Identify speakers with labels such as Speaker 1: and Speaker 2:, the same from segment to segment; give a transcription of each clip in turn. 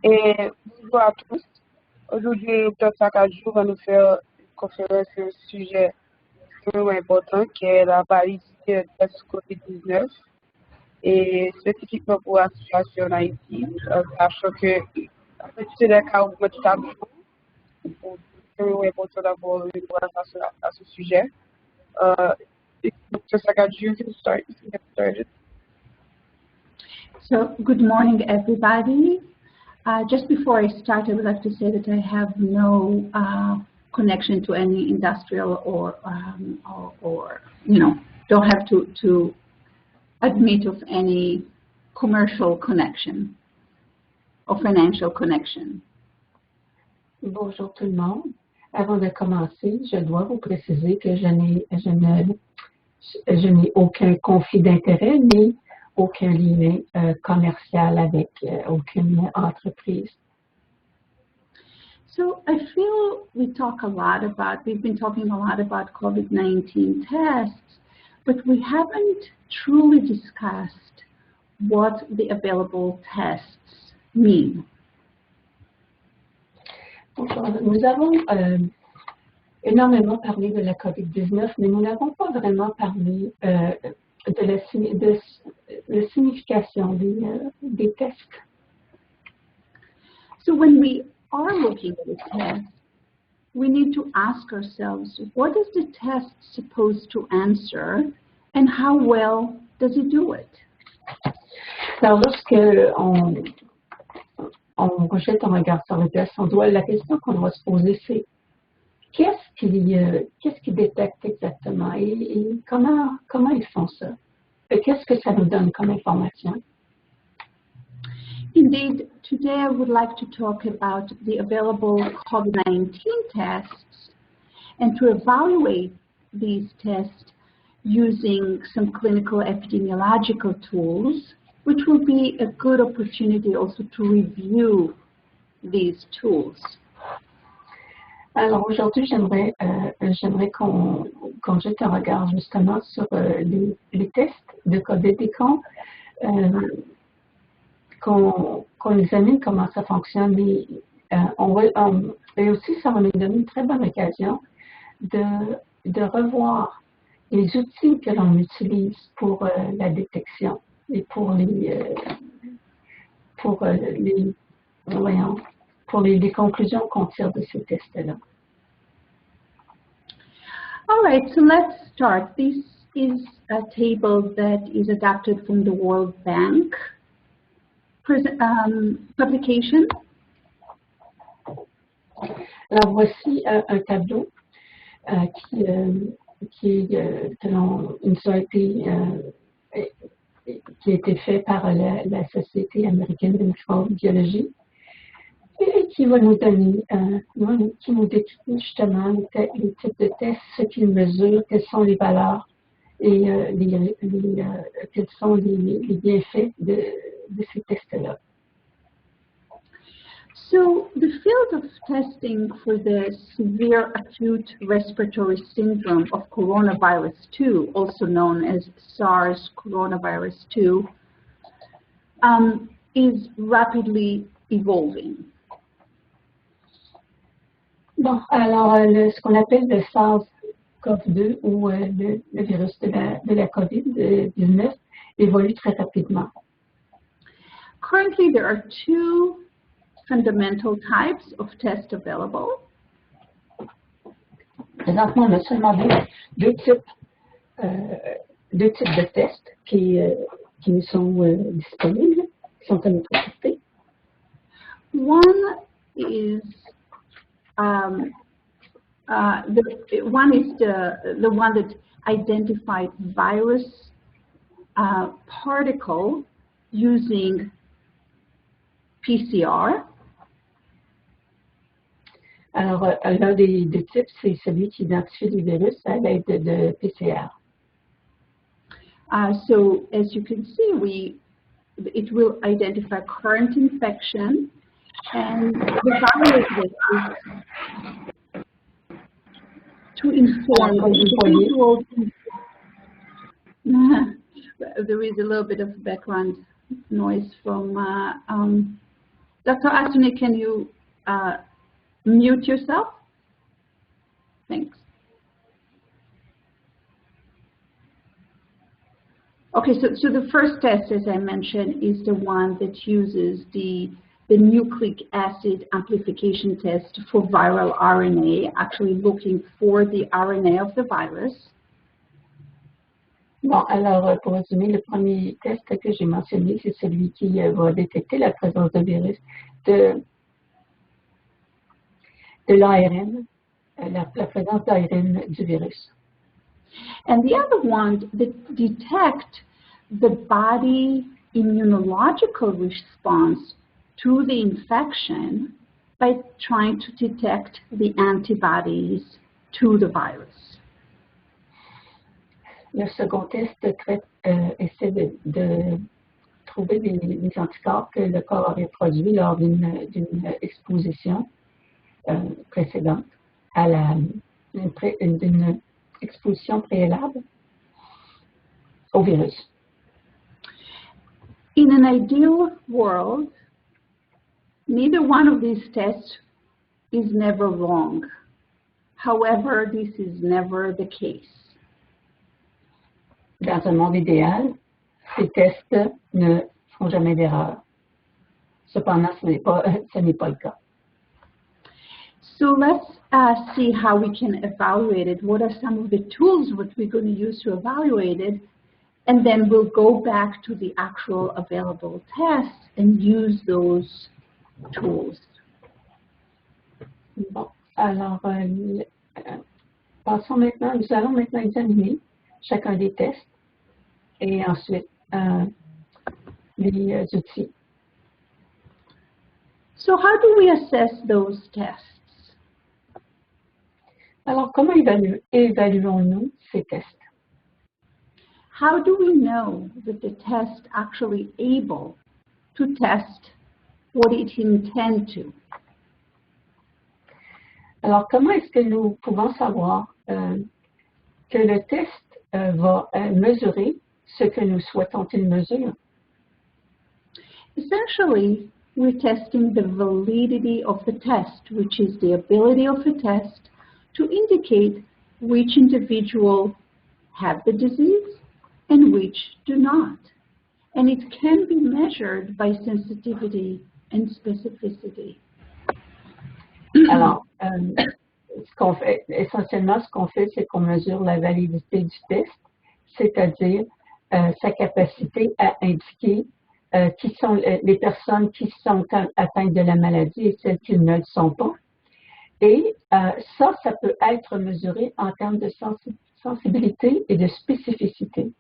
Speaker 1: Et bonjour à tous. Aujourd'hui, le docteur Sacajiu va nous faire une conférence sur un sujet extrêmement important qui est la validité des tests Covid-19 et spécifiquement pour la situation en Haïti, sachant que la quantité des cas augmente chaque jour. Donc, c'est extrêmement important d'avoir une conversation à ce sujet. Dr. Sacajiu, you can get started.
Speaker 2: So, good morning, everybody. Just before I start, I would like to say that I have no connection to any industrial or don't have to admit of any commercial connection or financial connection.
Speaker 3: Bonjour tout le monde. Avant de commencer, je dois vous préciser que je n'ai aucun conflit d'intérêt ni aucun lien commercial avec aucune entreprise.
Speaker 2: So I feel we've been talking a lot about COVID-19 tests, but we haven't truly discussed what the available tests mean.
Speaker 3: Nous avons énormément parlé de la COVID-19, mais nous n'avons pas vraiment parlé de la signification des tests.
Speaker 2: So when we are looking at a test, we need to ask ourselves, what is the test supposed to answer and how well does it do it?
Speaker 3: Alors, lorsque on rejette un regard sur le test, la question qu'on doit se poser, c'est qu'est-ce qu'ils détectent exactement et comment ils font ça? Et qu'est-ce que ça nous donne comme information?
Speaker 2: Indeed, today I would like to talk about the available COVID-19 tests and to evaluate these tests using some clinical epidemiological tools, which will be a good opportunity also to review these tools.
Speaker 3: Alors aujourd'hui, j'aimerais qu'on jette un regard justement sur les tests de COVID et qu'on examine comment ça fonctionne. Et aussi, ça va nous donner une très bonne occasion de revoir les outils que l'on utilise pour la détection et pour les conclusions qu'on tire de ces tests-là.
Speaker 2: All right, so let's start. This is a table that is adapted from the World Bank publication.
Speaker 3: Alors voici un tableau qui a été fait par la Société américaine de microbiologie et qui va nous donner, qui nous décrit justement les types de tests, ce qu'ils mesurent, quelles sont les valeurs et quels sont les bienfaits de ces tests-là.
Speaker 2: So the field of testing for the severe acute respiratory syndrome of coronavirus 2, also known as SARS coronavirus 2, is rapidly evolving.
Speaker 3: Bon, alors ce qu'on appelle le SARS-CoV-2 ou le virus de la COVID-19 évolue très rapidement.
Speaker 2: Currently, there are two fundamental types of tests available.
Speaker 3: Présentement, on a seulement deux types de tests qui nous sont disponibles, qui sont à notre portée.
Speaker 2: One is the one that identified virus particle using PCR.
Speaker 3: Alors, l'un des types, c'est celui qui identifie les virus à l'aide de PCR.
Speaker 2: So, as you can see, it will identify current infection, and evaluate this to inform individuals. There is a little bit of background noise from Dr. Asune, can you mute yourself? Thanks. Okay, so the first test, as I mentioned, is the one that uses the nucleic acid amplification test for viral RNA, actually looking for the RNA of the virus.
Speaker 3: Bon, alors, pour résumer, le premier test que j'ai mentionné, c'est celui qui va détecter la présence de virus, de l'ARN, la présence d'ARN du virus.
Speaker 2: And the other ones that detect the body immunological response to the infection by trying to detect the antibodies to the virus.
Speaker 3: Le second test essaie de trouver des anticorps que le corps aurait produits lors d'une exposition précédente à d'une exposition préalable au virus.
Speaker 2: In an ideal world, neither one of these tests is never wrong. However, this is never the case.
Speaker 3: Dans un monde idéal, ces tests ne font jamais d'erreur. Cependant, ce n'est pas le cas.
Speaker 2: So let's see how we can evaluate it. What are some of the tools that we're going to use to evaluate it? And then we'll go back to the actual available tests and use those tools.
Speaker 3: Bon, alors, nous allons maintenant examiner chacun des tests et ensuite les outils.
Speaker 2: So how do we assess those tests?
Speaker 3: Alors, comment évaluons-nous ces tests?
Speaker 2: How do we know that the test actually able to test what it intends to?
Speaker 3: Alors, comment est-ce que nous pouvons savoir que le test va mesurer ce que nous souhaitons qu'il mesure?
Speaker 2: Essentially, we're testing the validity of the test, which is the ability of the test to indicate which individual have the disease and which do not. And it can be measured by sensitivity and specificity.
Speaker 3: Alors, essentiellement, ce qu'on fait, c'est qu'on mesure la validité du test, c'est-à-dire sa capacité à indiquer qui sont les personnes qui sont atteintes de la maladie et celles qui ne le sont pas. Et ça peut être mesuré en termes de sensibilité et de spécificité.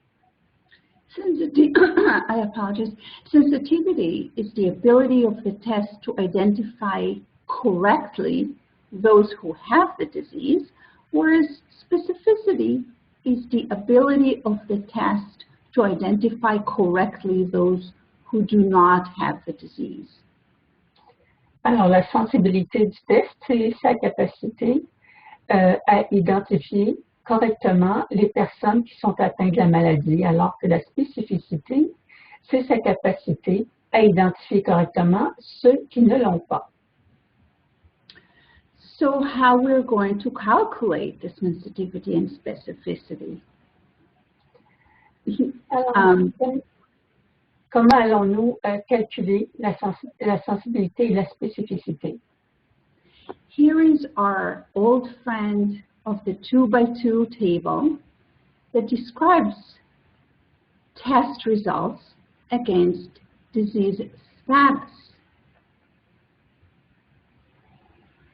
Speaker 2: I apologize. Sensitivity is the ability of the test to identify correctly those who have the disease, whereas specificity is the ability of the test to identify correctly those who do not have the disease.
Speaker 3: Alors, la sensibilité du test, c'est sa capacité à identifier correctement les personnes qui sont atteintes de la maladie, alors que la spécificité, c'est sa capacité à identifier correctement ceux qui ne l'ont pas.
Speaker 2: So how we're going to calculate the sensitivity and specificity?
Speaker 3: Alors, comment allons-nous calculer la sensibilité et la spécificité?
Speaker 2: Here is our old friend of the 2x2 table that describes test results against disease status.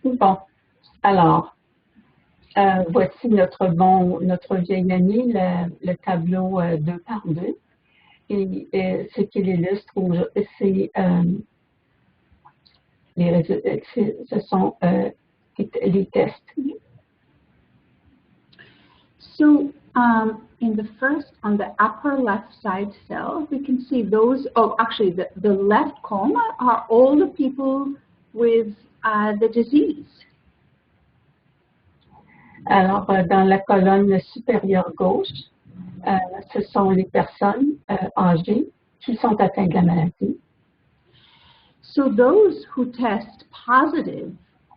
Speaker 3: Bon, alors, voici notre vieil ami, le tableau 2 par 2. Et ce qu'il illustre, ce sont les tests.
Speaker 2: So in the first, on the upper left side cell, we can see those, oh, actually the left column are all the people with the disease.
Speaker 3: Alors, dans la colonne supérieure gauche, ce sont les personnes âgées qui sont atteintes de la maladie.
Speaker 2: So those who test positive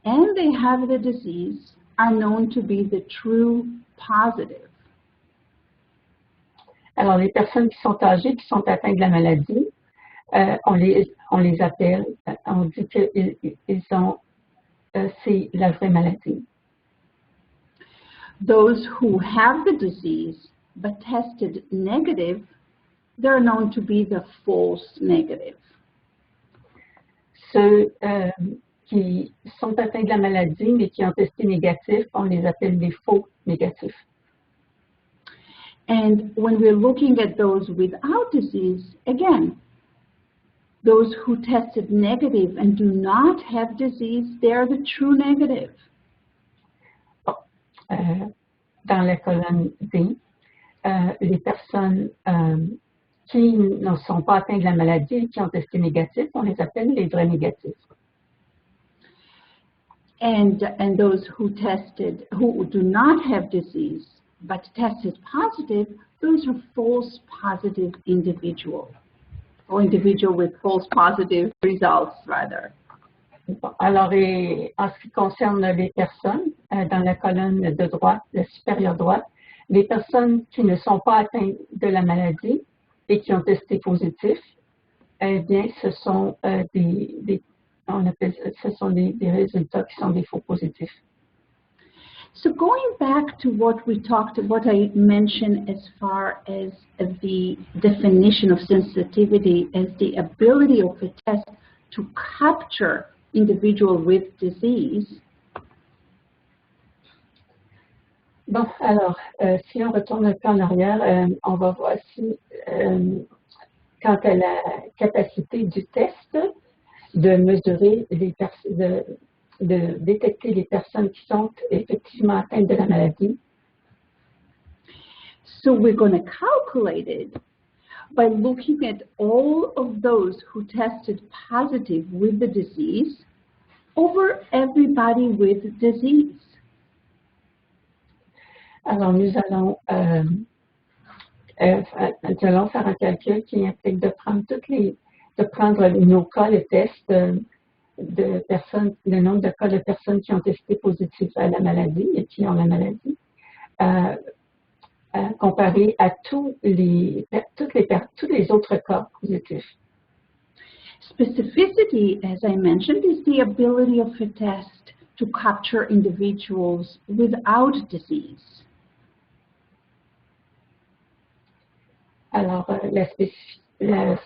Speaker 2: and they have the disease are known to be the true positive.
Speaker 3: Alors, les personnes qui sont âgées, qui sont atteintes de la maladie, on les appelle, on dit qu'ils ont, c'est la vraie maladie.
Speaker 2: Those who have the disease but tested negative, they're known to be the false negative.
Speaker 3: Ceux qui sont atteints de la maladie mais qui ont testé négatif, on les appelle des faux négatifs.
Speaker 2: And when we're looking at those without disease, again, those who tested negative and do not have disease, they're the true negative.
Speaker 3: Dans la colonne D, les personnes qui ne sont pas atteintes de la maladie et qui ont testé négatif, on les appelle les vrais négatifs.
Speaker 2: And those who do not have disease but tested positive, those are false positive individuals, or individual with false positive results, rather.
Speaker 3: Bon, alors, en ce qui concerne les personnes, dans la colonne de droite, la supérieure droite, les personnes qui ne sont pas atteintes de la maladie et qui ont testé positif, eh bien, ce sont des résultats qui sont des faux positifs.
Speaker 2: So going back to what I mentioned as far as the definition of sensitivity as the ability of a test to capture individual with disease.
Speaker 3: Bon, alors, si on retourne un peu en arrière, on va voir si, quant à la capacité du test de mesurer de détecter les personnes qui sont effectivement atteintes de la maladie.
Speaker 2: So we're going to calculate it by looking at all of those who tested positive with the disease over everybody with disease.
Speaker 3: Alors, nous allons faire un calcul qui implique de prendre nos cas, le test de personnes, le nombre de cas de personnes qui ont testé positif à la maladie et qui ont la maladie, comparé à tous les autres cas positifs.
Speaker 2: Specificity, as I mentioned, is the ability of a test to capture individuals without disease.
Speaker 3: Alors, la spécificité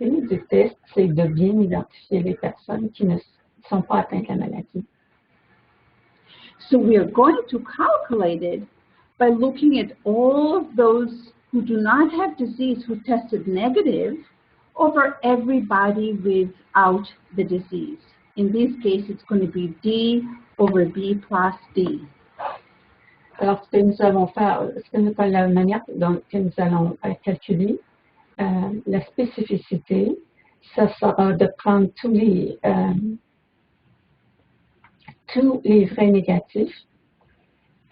Speaker 3: du test, c'est de bien identifier les personnes qui ne sont pas atteintes de la maladie.
Speaker 2: So we are going to calculate it by looking at all of those who do not have disease who tested negative over everybody without the disease. In this case, it's going to be D over B plus D.
Speaker 3: Alors, ce que nous allons faire, la manière que nous allons calculer la spécificité, ça sera de prendre tous les vrais négatifs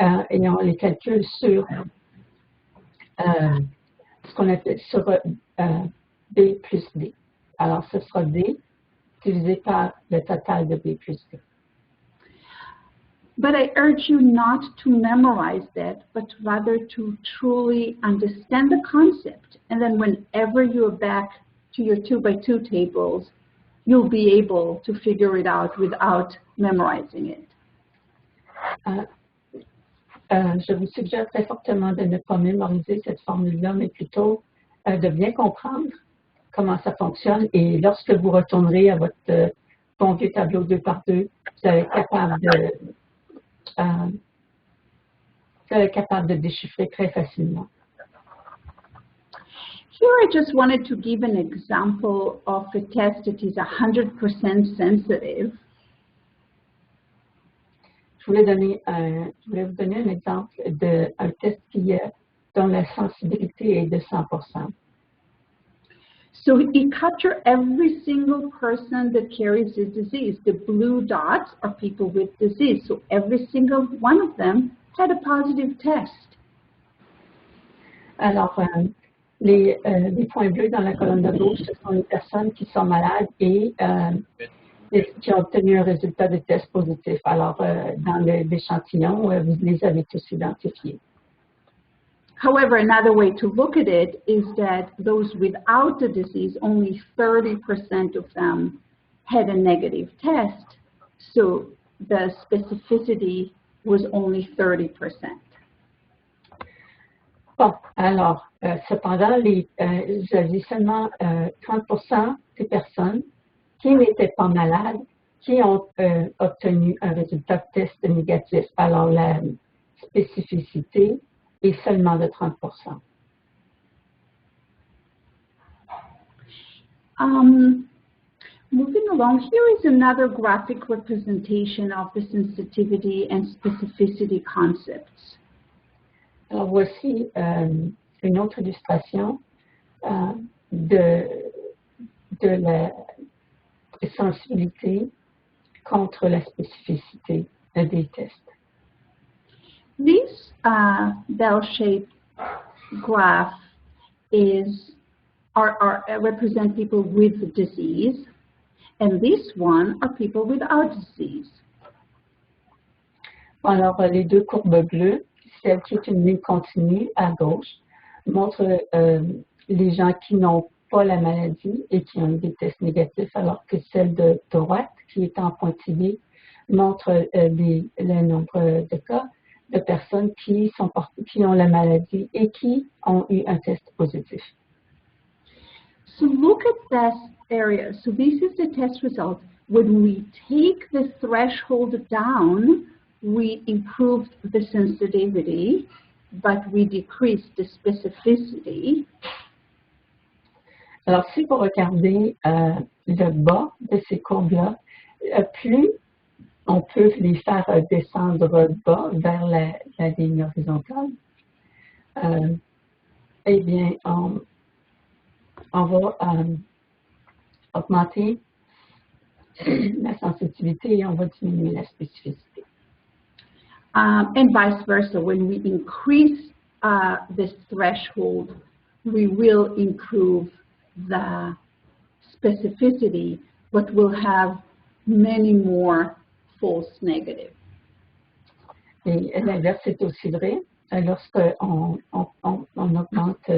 Speaker 3: et on les calcule sur ce qu'on appelle sur B plus D. Alors, ce sera D divisé par le total de B plus D.
Speaker 2: But I urge you not to memorize that, but rather to truly understand the concept. And then whenever you're back to your 2x2 tables, you'll be able to figure it out without memorizing it.
Speaker 3: Je vous suggère très fortement de ne pas mémoriser cette formule-là, mais plutôt de bien comprendre comment ça fonctionne. Et lorsque vous retournerez à votre bon vieux tableau 2x2, vous allez être capable de déchiffrer très facilement.
Speaker 2: Here I just wanted to give an example of a test that is 100% sensitive.
Speaker 3: Je voulais vous donner un exemple d'un test dont la sensibilité est de 100%.
Speaker 2: So it captures every single person that carries the disease. The blue dots are people with disease. So every single one of them had a positive test.
Speaker 3: Alors, Les points bleus dans la colonne de gauche, ce sont les personnes qui sont malades et qui ont obtenu un résultat de test positif. Alors, dans l'échantillon, vous les avez tous identifiés.
Speaker 2: However, another way to look at it is that those without the disease, only 30% of them had a negative test, so the specificity was only 30%.
Speaker 3: Bon, alors, cependant, j'avais seulement 30% des personnes qui n'étaient pas malades qui ont obtenu un résultat de test négatif. Alors, la spécificité est seulement de 30%.
Speaker 2: Moving along, here is another graphic representation of the sensitivity and specificity concepts.
Speaker 3: Alors, voici une autre illustration de la sensibilité contre la spécificité des tests.
Speaker 2: This bell-shaped graph represent people with the disease, and this one are people without disease.
Speaker 3: Alors, les deux courbes bleues, celle qui est une ligne continue à gauche, montre les gens qui n'ont pas la maladie et qui ont des tests négatifs, alors que celle de droite, qui est en pointillé, montre le nombre de cas de personnes qui ont la maladie et qui ont eu un test positif.
Speaker 2: So look at this area. So this is the test result. When we take the threshold down, we improved the sensitivity, but we decreased the specificity.
Speaker 3: Alors, si vous regardez le bas de ces courbes-là, plus on peut les faire descendre bas vers la ligne horizontale, eh bien, on va augmenter la sensitivité et on va diminuer la spécificité.
Speaker 2: And vice versa, when we increase this threshold, we will improve the specificity, but we'll have many more false negatives.
Speaker 3: Et l'inverse est aussi vrai. Lorsqu'on augmente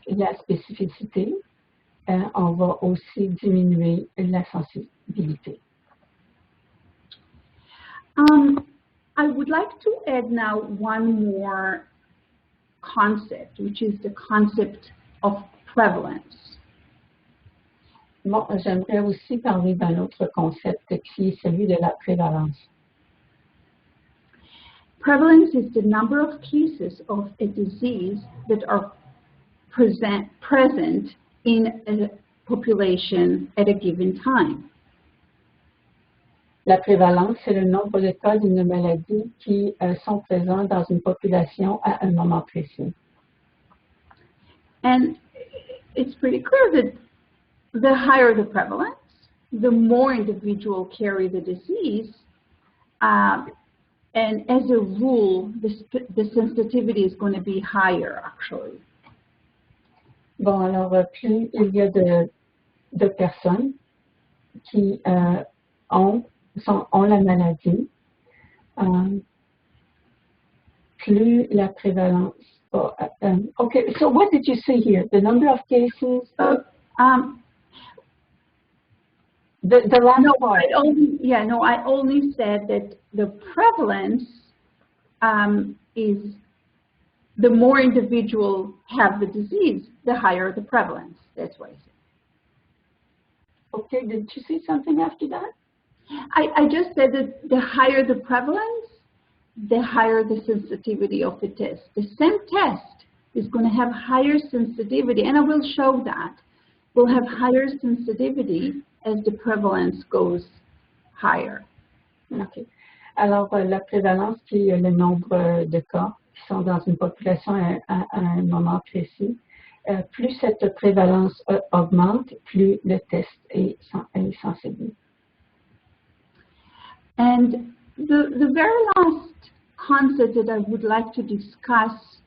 Speaker 3: la spécificité, on va aussi diminuer la sensibilité.
Speaker 2: I would like to add now one more concept, which is the concept of prevalence.
Speaker 3: Bon, j'aimerais aussi parler d'un autre concept qui est celui de la prévalence.
Speaker 2: Prevalence is the number of cases of a disease that are present in a population at a given time.
Speaker 3: La prévalence, c'est le nombre de cas d'une maladie qui sont présents dans une population à un moment précis.
Speaker 2: And it's pretty clear that the higher the prevalence, the more individuals carry the disease, and as a rule, the sensitivity is going to be higher, actually.
Speaker 3: Bon, alors, plus il y a de personnes qui ont la maladie, plus la prévalence. Okay, so what did you say here? The number of cases? The last part.
Speaker 2: I only said that the prevalence is the more individuals have the disease, the higher the prevalence. That's what I said.
Speaker 3: Okay, did you say something after that?
Speaker 2: I just said that the higher the prevalence, the higher the sensitivity of the test. The same test is going to have higher sensitivity, and I will show that. Will have higher sensitivity as the prevalence goes higher.
Speaker 3: Okay. Alors, la prévalence, qui est le nombre de cas qui sont dans une population à un moment précis, plus cette prévalence augmente, plus le test est sensible.
Speaker 2: And the very last concept that I would like to discuss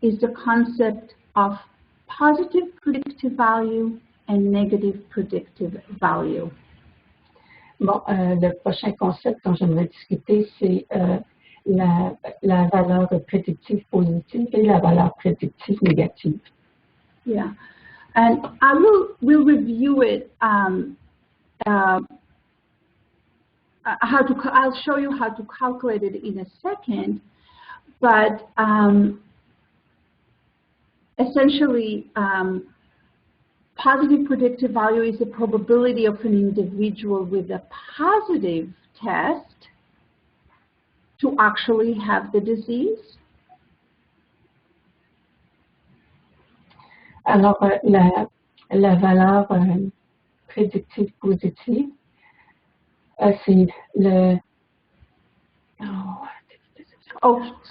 Speaker 2: is the concept of positive predictive value and negative predictive value?
Speaker 3: Bon, le prochain concept dont j'aimerais discuter, c'est la valeur prédictive positive et la valeur prédictive négative.
Speaker 2: Yeah, and we'll review it. I'll show you how to calculate it in a second, but essentially, positive predictive value is the probability of an individual with a positive test to actually have the disease.
Speaker 3: Alors, la valeur prédictive positive, c'est le...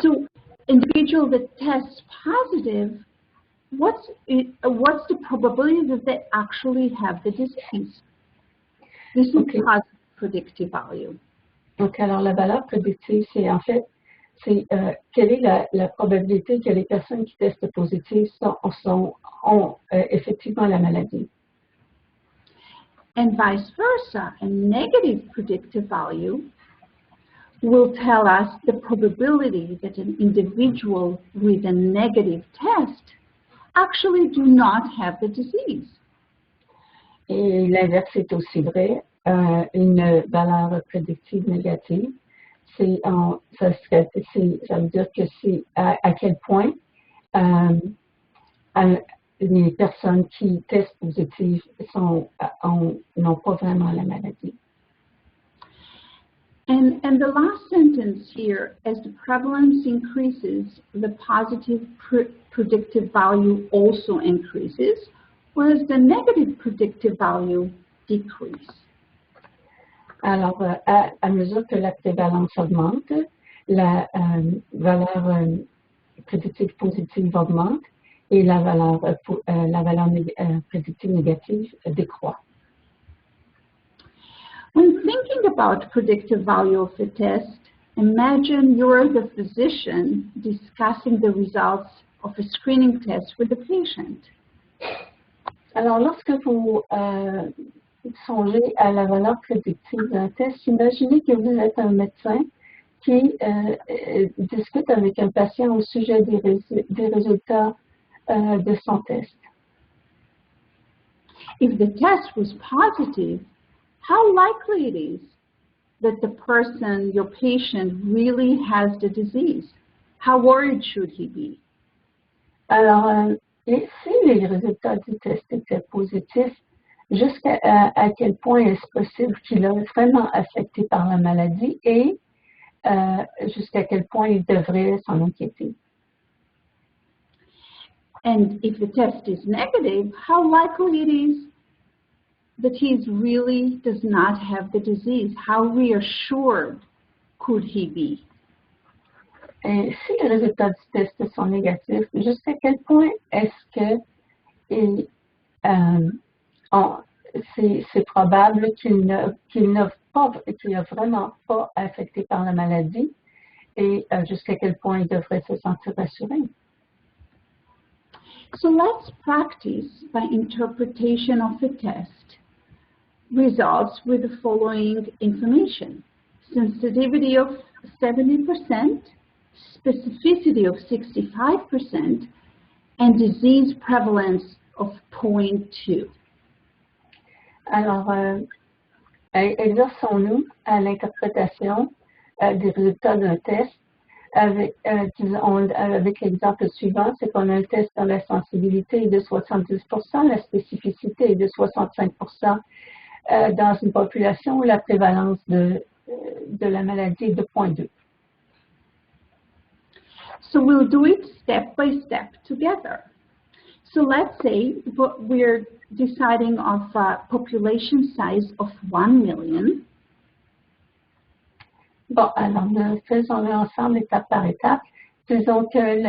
Speaker 2: So individual that tests positive, what's the probability that they actually have the disease? This is positive predictive value.
Speaker 3: Donc, alors, la valeur prédictive, c'est en fait, c'est quelle est la probabilité que les personnes qui testent positif ont effectivement la maladie.
Speaker 2: And vice versa, a negative predictive value will tell us the probability that an individual with a negative test actually do not have the disease.
Speaker 3: Et l'inverse est aussi vrai. Une valeur prédictive négative, ça veut dire que c'est à quel point les personnes qui testent positives n'ont pas vraiment la maladie.
Speaker 2: And the last sentence here, as the prevalence increases, the positive predictive value also increases, whereas the negative predictive value decreases.
Speaker 3: Alors, à mesure que la prévalence augmente, la valeur prédictive positive augmente et la valeur prédictive négative décroît.
Speaker 2: When thinking about predictive value of a test, imagine you're the physician discussing the results of a screening test with the patient.
Speaker 3: Alors, lorsque vous songez à la valeur prédictive d'un test, imaginez que vous êtes un médecin qui discute avec un patient au sujet des résultats de son test.
Speaker 2: If the test was positive, how likely it is that the person, your patient, really has the disease? How worried should he be?
Speaker 3: Alors, si les résultats du test étaient positifs, jusqu'à quel point est-ce possible qu'il est vraiment affecté par la maladie et jusqu'à quel point il devrait s'en inquiéter?
Speaker 2: And if the test is negative, how likely it is that he really does not have the disease? How reassured could he be?
Speaker 3: Et si les résultats du test sont négatifs, jusqu'à quel point est-ce que c'est probable qu'il n'est vraiment pas affecté par la maladie et jusqu'à quel point il devrait se sentir rassuré?
Speaker 2: So let's practice by interpretation of the test results with the following information: sensitivity of 70%, specificity of 65%, and disease prevalence of 0.2.
Speaker 3: Alors, exerçons-nous à l'interprétation des résultats d'un test avec l'exemple suivant, c'est qu'on a un test dont la sensibilité est de 70%, la spécificité est de 65%, dans une population où la prévalence de la maladie est de 0.2.
Speaker 2: So we'll do it step by step together. So let's say we're deciding of a population size of 1 million.
Speaker 3: Bon, alors, faisons-le ensemble étape par étape. Disons que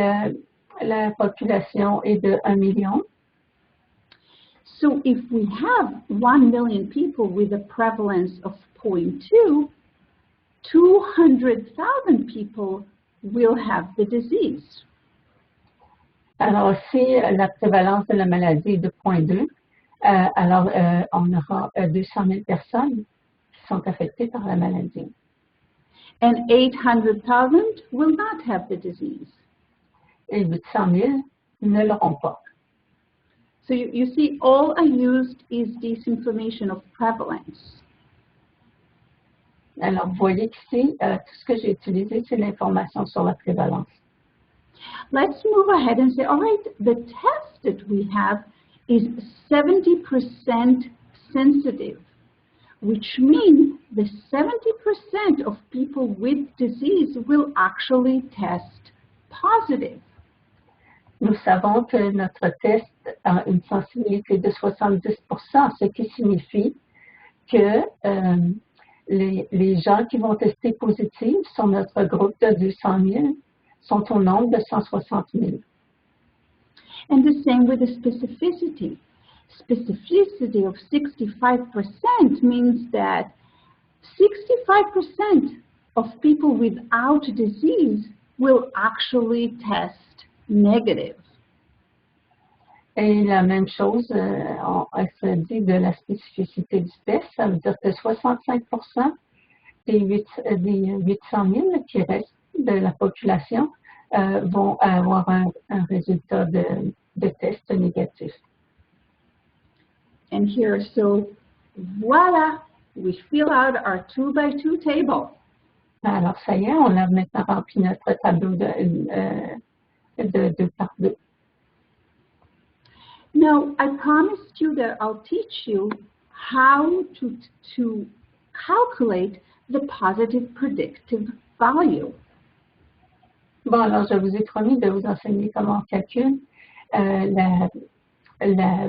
Speaker 3: la population est de 1 million.
Speaker 2: So if we have 1 million people with a prevalence of 0.2, 200,000 people will have the disease.
Speaker 3: Alors, si la prévalence de la maladie est de 0,2, alors on aura 200 000 personnes qui sont affectées par la maladie.
Speaker 2: And 800,000 will not have the disease.
Speaker 3: Et 800 000 ne l'auront pas.
Speaker 2: So you see, all I used is this information of prevalence.
Speaker 3: Alors, vous voyez qu'ici, tout ce que j'ai utilisé, c'est l'information sur la prévalence.
Speaker 2: Let's move ahead and say, all right, the test that we have is 70% sensitive, which means the 70% of people with disease will actually test positive.
Speaker 3: Nous savons que notre test a une sensibilité de 70%, ce qui signifie que les gens qui vont tester positifs sur notre groupe de 200 000 sont au nombre de 160 000.
Speaker 2: And the same with the specificity. Specificity of 65% means that 65% of people without disease will actually test negative.
Speaker 3: Et la même chose, elle se dit de la spécificité du test, ça veut dire que 65% des 800 000 qui restent de la population vont avoir un résultat de test négatif.
Speaker 2: And here, so voila, we fill out our 2x2 table.
Speaker 3: Alors, ça y est, on a maintenant rempli notre tableau de 2 par 2.
Speaker 2: Now, I promised you that I'll teach you how to calculate the positive predictive value.
Speaker 3: Bon, alors, je vous ai promis de vous enseigner comment on calcule la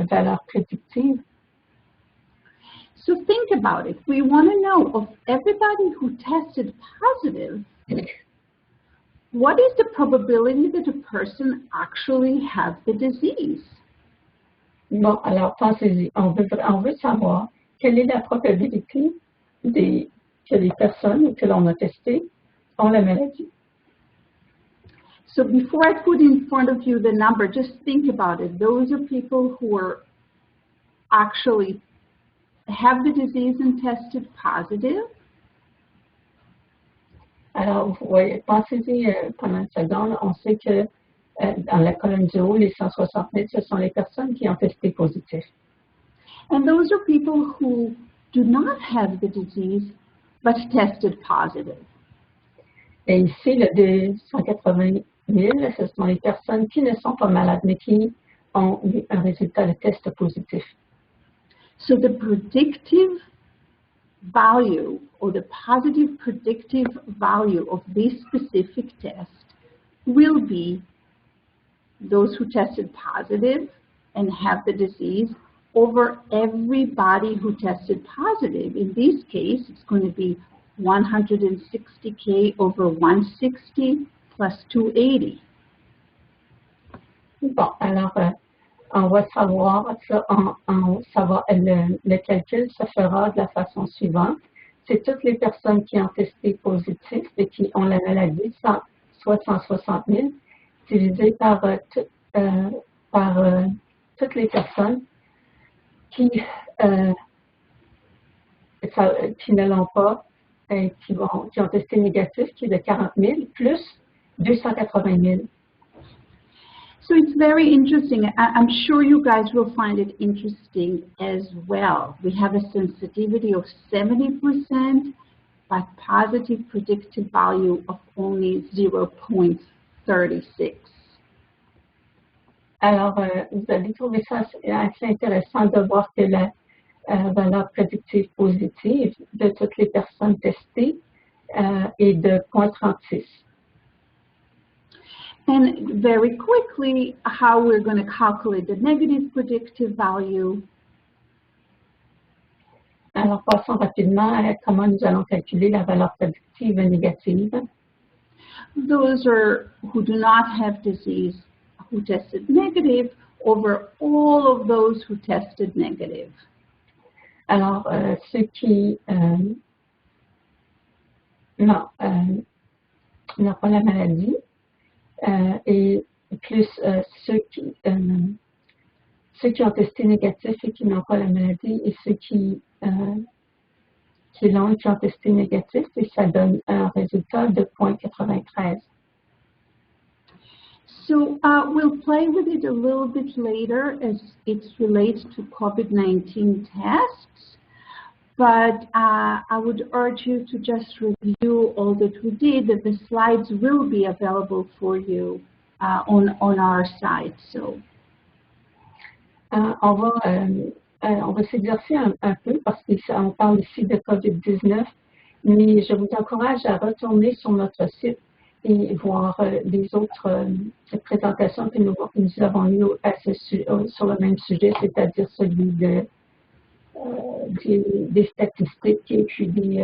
Speaker 3: valeur prédictive.
Speaker 2: So think about it. We want to know of everybody who tested positive, what is the probability that a person actually has the disease?
Speaker 3: Bon, alors pensez-y. On veut savoir quelle est la probabilité que les personnes que l'on a testées ont la maladie.
Speaker 2: So before I put in front of you the number, just think about it. Those are people who are actually have the disease and tested positive.
Speaker 3: Alors, vous voyez, pensez-y pendant une seconde. On sait que dans la colonne du haut, les 160 000, ce sont les personnes qui ont testé positif.
Speaker 2: And those are people who do not have the disease but tested positive.
Speaker 3: Et ici, le 280 000, ce sont les personnes qui ne sont pas malades, mais qui ont eu un résultat de test positif.
Speaker 2: So the predictive value or the positive predictive value of this specific test will be those who tested positive and have the disease over everybody who tested positive. In this case, it's going to be 160K over 160 plus 280.
Speaker 3: Bon, alors, on va savoir ça, le calcul se fera de la façon suivante. C'est toutes les personnes qui ont testé positif et qui ont la maladie, soit 160 000, divisé par toutes les personnes qui ne l'ont pas, qui ont testé négatif, qui est de 40 000, plus 280 000.
Speaker 2: So it's very interesting. I'm sure you guys will find it interesting as well. We have a sensitivity of 70%, but positive predictive value of only 0.36.
Speaker 3: Alors, vous allez trouver ça assez intéressant de voir que la valeur prédictive positive de toutes les personnes testées est de 0.36.
Speaker 2: And very quickly, how we're going to calculate the negative predictive value.
Speaker 3: Alors, passons rapidement à comment nous allons calculer la valeur prédictive négative.
Speaker 2: Those are who do not have disease, who tested negative, over all of those who tested negative.
Speaker 3: Alors, ceux qui n'ont pas la maladie et plus ceux qui ont testé négatif et qui n'ont pas la maladie et ceux qui l'ont et qui ont testé négatif, et ça donne un résultat de 0,93.
Speaker 2: So we'll play with it a little bit later as it relates to COVID-19 tests, but I would urge you to just review all that we did. That the slides will be available for you on our site. So.
Speaker 3: On va s'exercer un peu parce qu'on parle ici de COVID-19, mais je vous encourage à retourner sur notre site et voir les autres présentations que nous avons eues sur le même sujet, c'est-à-dire celui des statistiques et puis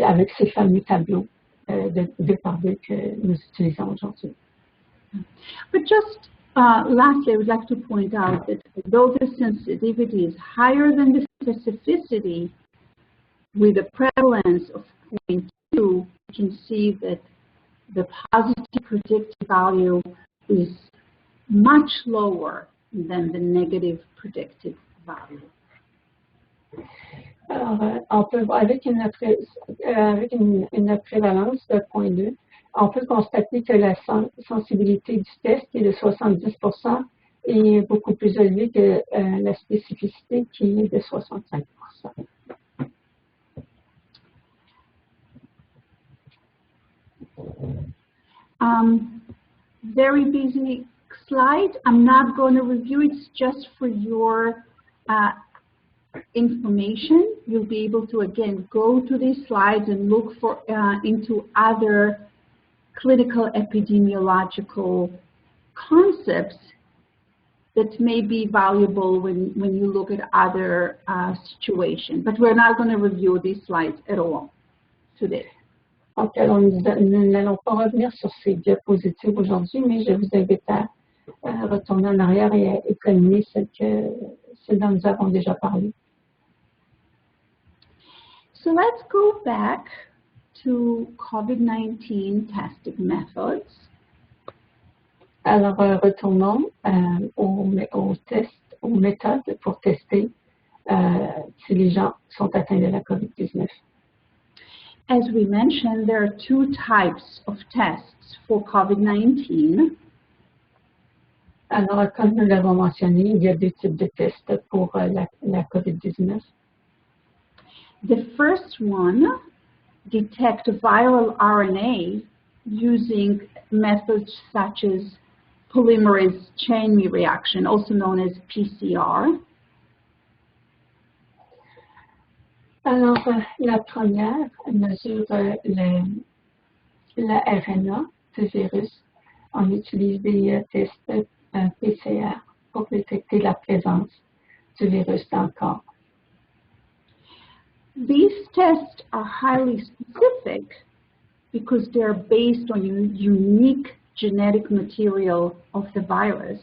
Speaker 3: avec ces fameux tableaux de 2 par 2 que nous utilisons aujourd'hui.
Speaker 2: But just lastly, I would like to point out that although the sensitivity is higher than the specificity, with a prevalence of 0.2, you can see that the positive predictive value is much lower than the negative predictive value.
Speaker 3: Alors, on peut, avec une prévalence de 0,2, on peut constater que la sensibilité du test, qui est de 70%, est beaucoup plus élevée que la spécificité, qui est de 65%.
Speaker 2: Very busy slide. I'm not going to review it. It's just for your information. You'll be able to, again, go to these slides and look for into other clinical epidemiological concepts that may be valuable when you look at other situations. But we're not going to review these slides at all today.
Speaker 3: Donc, nous n'allons pas revenir sur ces diapositives aujourd'hui, mais je vous invite à retourner en arrière et à examiner ce dont nous avons déjà parlé.
Speaker 2: So let's go back to COVID-19 testing methods.
Speaker 3: Alors, retournons aux tests, aux méthodes pour tester si les gens sont atteints de la COVID-19.
Speaker 2: As we mentioned, there are 2 types of tests for COVID-19.
Speaker 3: Alors, comme nous l'avons mentionné, il y a 2 types de tests pour la COVID-19.
Speaker 2: The first one detect viral RNA using methods such as polymerase chain reaction, also known as PCR.
Speaker 3: Alors, la première mesure la RNA du virus. On utilise des tests PCR pour détecter la présence du virus dans le corps.
Speaker 2: These tests are highly specific because they're based on unique genetic material of the virus.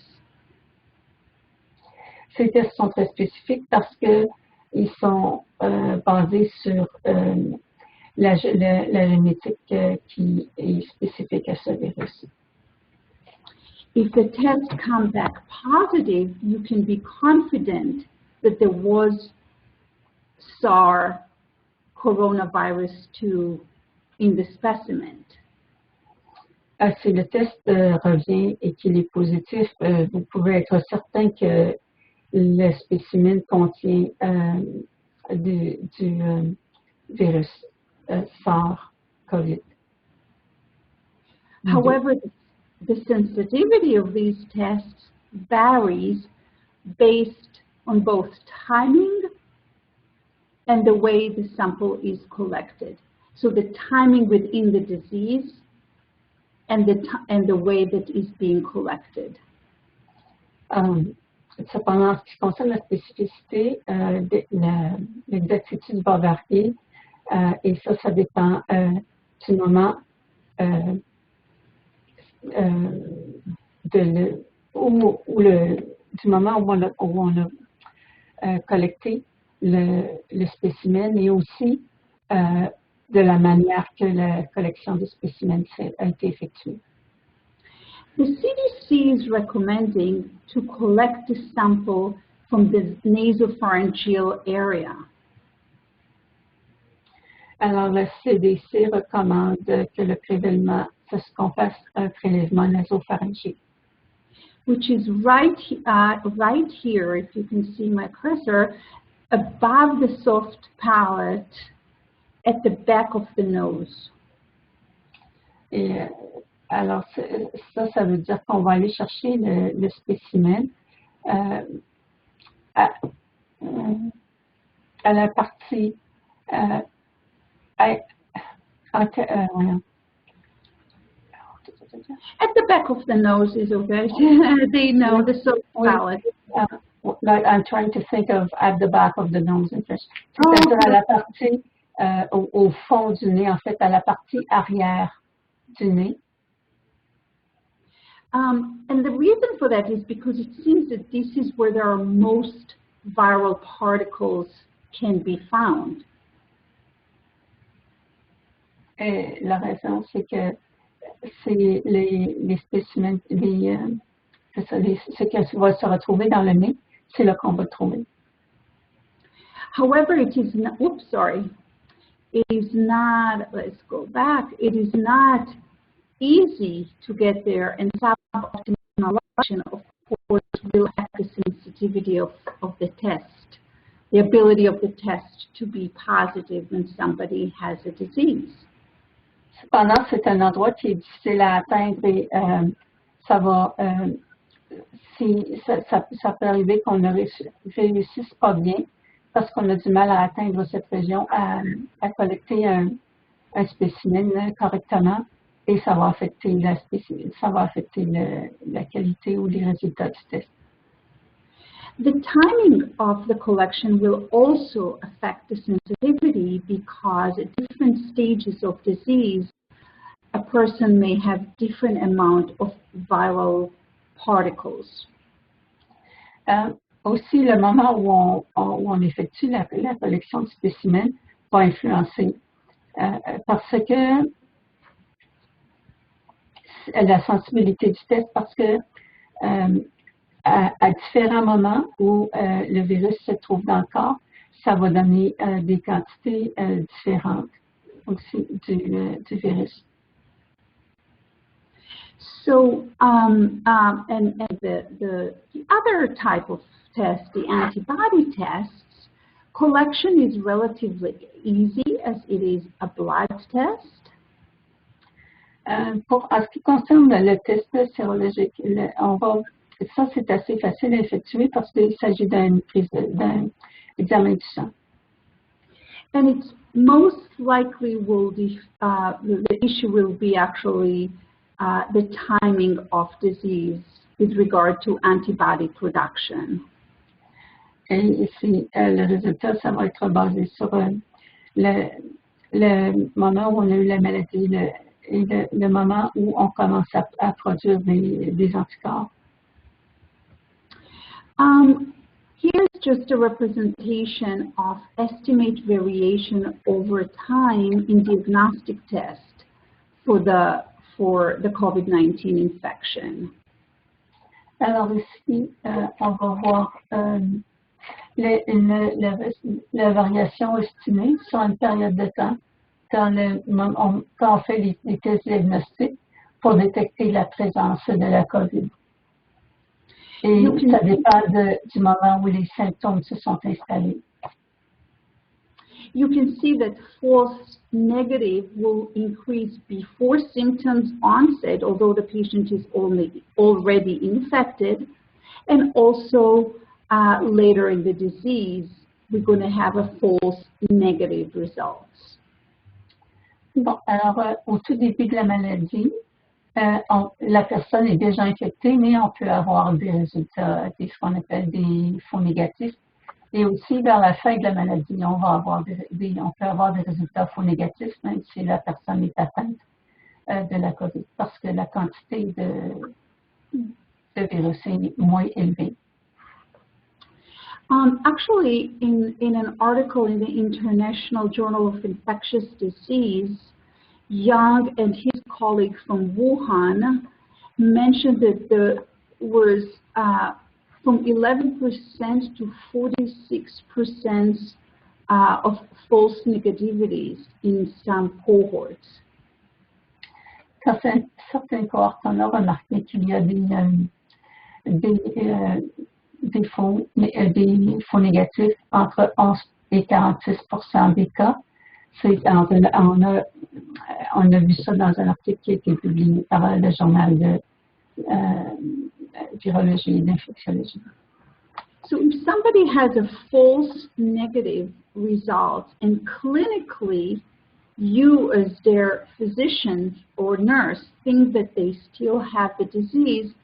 Speaker 3: Ces tests sont très spécifiques parce qu'ils sont basés sur la génétique qui est spécifique à ce virus.
Speaker 2: If the tests come back positive, you can be confident that there was SARS coronavirus 2 in the specimen.
Speaker 3: Si le test revient et qu'il est positif, vous pouvez être certain que le spécimen contient du virus SARS-CoV.
Speaker 2: However, the sensitivity of these tests varies based on both timing and the way the sample is collected. So the timing within the disease and the way that is being collected.
Speaker 3: Cependant, en ce qui concerne la spécificité, l'exactitude va varier et ça dépend du moment du moment où on a collecté le spécimen et aussi de la manière que la collection de spécimens a été effectuée.
Speaker 2: The CDC is recommending to collect a sample from the nasopharyngeal area.
Speaker 3: Alors, le CDC recommande que le prélèvement, qu'on fasse un prélèvement nasopharyngé.
Speaker 2: Which is right here, if you can see my cursor, above the soft palate at the back of the nose.
Speaker 3: Et alors, ça veut dire qu'on va aller chercher le spécimen à la partie
Speaker 2: at the back of the nose is okay. They know the soft palate.
Speaker 3: I'm trying to think of at the back of the nose. C'est-à-dire à la partie, au fond du nez, en fait, à la partie arrière du nez.
Speaker 2: And the reason for that is because it seems that this is where there are most viral particles can be found.
Speaker 3: Et la raison, c'est que c'est les spécimens, ce qui va se retrouver dans le nez, c'est là qu'on va le trouver.
Speaker 2: However, it is not, oops, sorry. It is not, let's go back, it is not easy to get there, and suboptimization, of course, will affect the sensitivity of the test, the ability of the test to be positive when somebody has a disease.
Speaker 3: Cependant, c'est un endroit qui est difficile à atteindre et ça peut arriver qu'on ne réussisse pas bien parce qu'on a du mal à atteindre cette région, à collecter un spécimen correctement et ça va affecter la qualité ou les résultats du test.
Speaker 2: The timing of the collection will also affect the sensitivity because at different stages of disease, a person may have different amount of viral particles.
Speaker 3: Aussi, le moment où on effectue la collection de spécimens va influencer parce que la sensibilité du test, parce que à différents moments où le virus se trouve dans le corps, ça va donner des quantités différentes aussi du virus.
Speaker 2: So, and the other type of test, the antibody tests, collection is relatively easy as it is a blood test.
Speaker 3: En ce qui concerne le test sérologique, ça c'est assez facile à effectuer parce qu'il s'agit d'un examen du sang.
Speaker 2: And it's most likely the issue will be actually the timing of disease with regard to antibody production.
Speaker 3: Et ici, le résultat, ça va être basé sur le moment où on a eu la maladie et le moment où on commence à produire des anticorps.
Speaker 2: Here's just a representation of estimate variation over time in diagnostic test for the COVID-19 infection.
Speaker 3: Alors ici, on va voir la variation estimée sur une période de temps quand on fait les tests diagnostiques pour détecter la présence de la COVID. Et ça dépend du moment où les symptômes se sont installés.
Speaker 2: You can see that false negative will increase before symptoms onset, although the patient is already infected, and also later in the disease, we're going to have a false negative results.
Speaker 3: Bon, alors au tout début de la maladie, la personne est déjà infectée, mais on peut avoir des résultats, ce qu'on appelle des faux négatifs. Et aussi, vers la fin de la maladie, on peut avoir des résultats faux négatifs, même si la personne est atteinte de la COVID, parce que la quantité de virus est moins élevée.
Speaker 2: Actually, in an article in the International Journal of Infectious Disease, Yang and his colleagues from Wuhan mentioned that there was from 11% to 46% of false negativities in some cohorts.
Speaker 3: Certaines cohortes, on a remarqué qu'il y a des faux négatifs entre 11 et 46% des cas. On a vu ça dans un article qui a été publié par le journal de virologie et d'infectiologie.
Speaker 2: So if somebody has a false negative result and clinically you as their physician or nurse think that they still have the disease,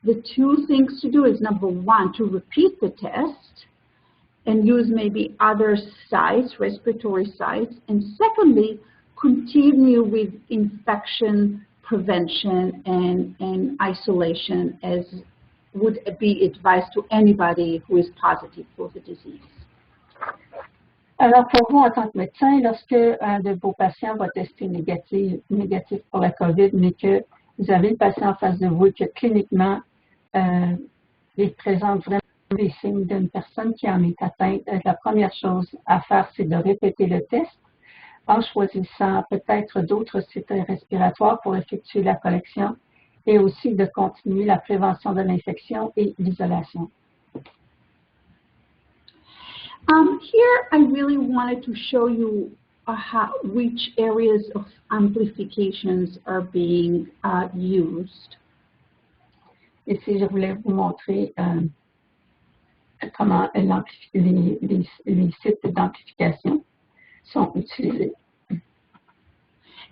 Speaker 2: the two things to do is number one, to repeat the test and use maybe other sites, respiratory sites, and secondly, continue with infection prevention and isolation as would be advised to anybody who is positive for the disease.
Speaker 3: Alors, pour vous, en tant que médecin, lorsque un de vos patients va tester négatif pour la COVID, mais que vous avez le patient en face de vous et que cliniquement, il présente vraiment les signes d'une personne qui en est atteinte, la première chose à faire, c'est de répéter le test en choisissant peut-être d'autres sites respiratoires pour effectuer la collection et aussi de continuer la prévention de l'infection et l'isolation.
Speaker 2: Here I really wanted to show you which areas of amplifications are being used.
Speaker 3: Ici, je voulais vous montrer comment les sites d'amplification sont utilisés.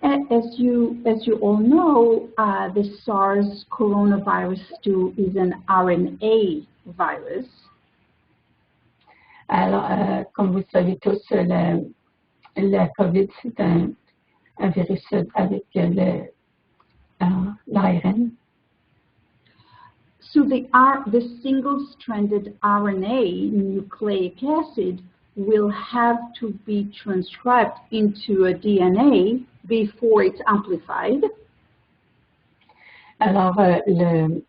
Speaker 2: As you all know, the SARS coronavirus 2 is an RNA virus.
Speaker 3: Alors, comme vous le savez tous, la COVID, c'est un virus avec l'ARN.
Speaker 2: So the single-stranded RNA, nucleic acid, will have to be transcribed into a DNA before it's amplified.
Speaker 3: Alors, le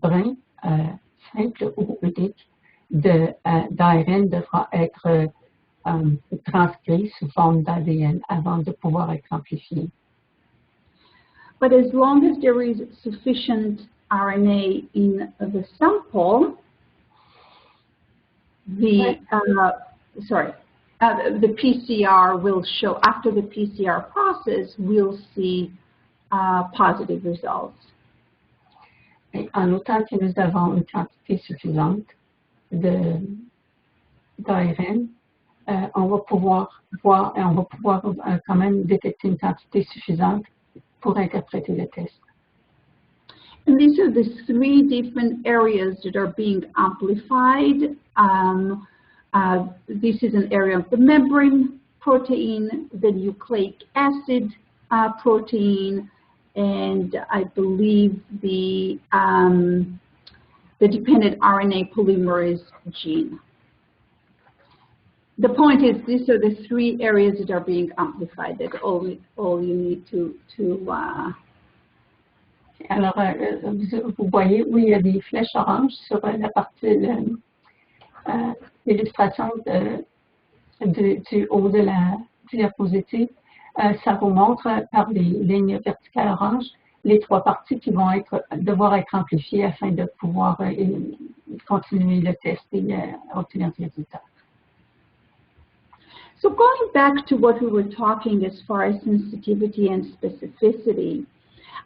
Speaker 3: brin simple ou unique d'ARN devra être transcrit sous forme d'ADN avant de pouvoir être amplifié.
Speaker 2: But as long as there is sufficient RNA in the sample, the PCR will show, after the PCR process, we'll see positive results.
Speaker 3: Et en autant que nous avons une quantité suffisante d'ARN, on va pouvoir voir et on va pouvoir quand même détecter une quantité suffisante pour interpréter le test.
Speaker 2: And these are the three different areas that are being amplified. This is an area of the membrane protein, the nucleic acid protein, and I believe the dependent RNA polymerase gene. The point is, these are the three areas that are being amplified. That's all you need to
Speaker 3: Alors, vous voyez où il y a des flèches oranges sur la partie l'illustration du haut de la diapositive. Ça vous montre par les lignes verticales oranges les trois parties qui vont devoir être amplifiées afin de pouvoir continuer le test et obtenir des résultats.
Speaker 2: So going back to what we were talking as far as sensitivity and specificity,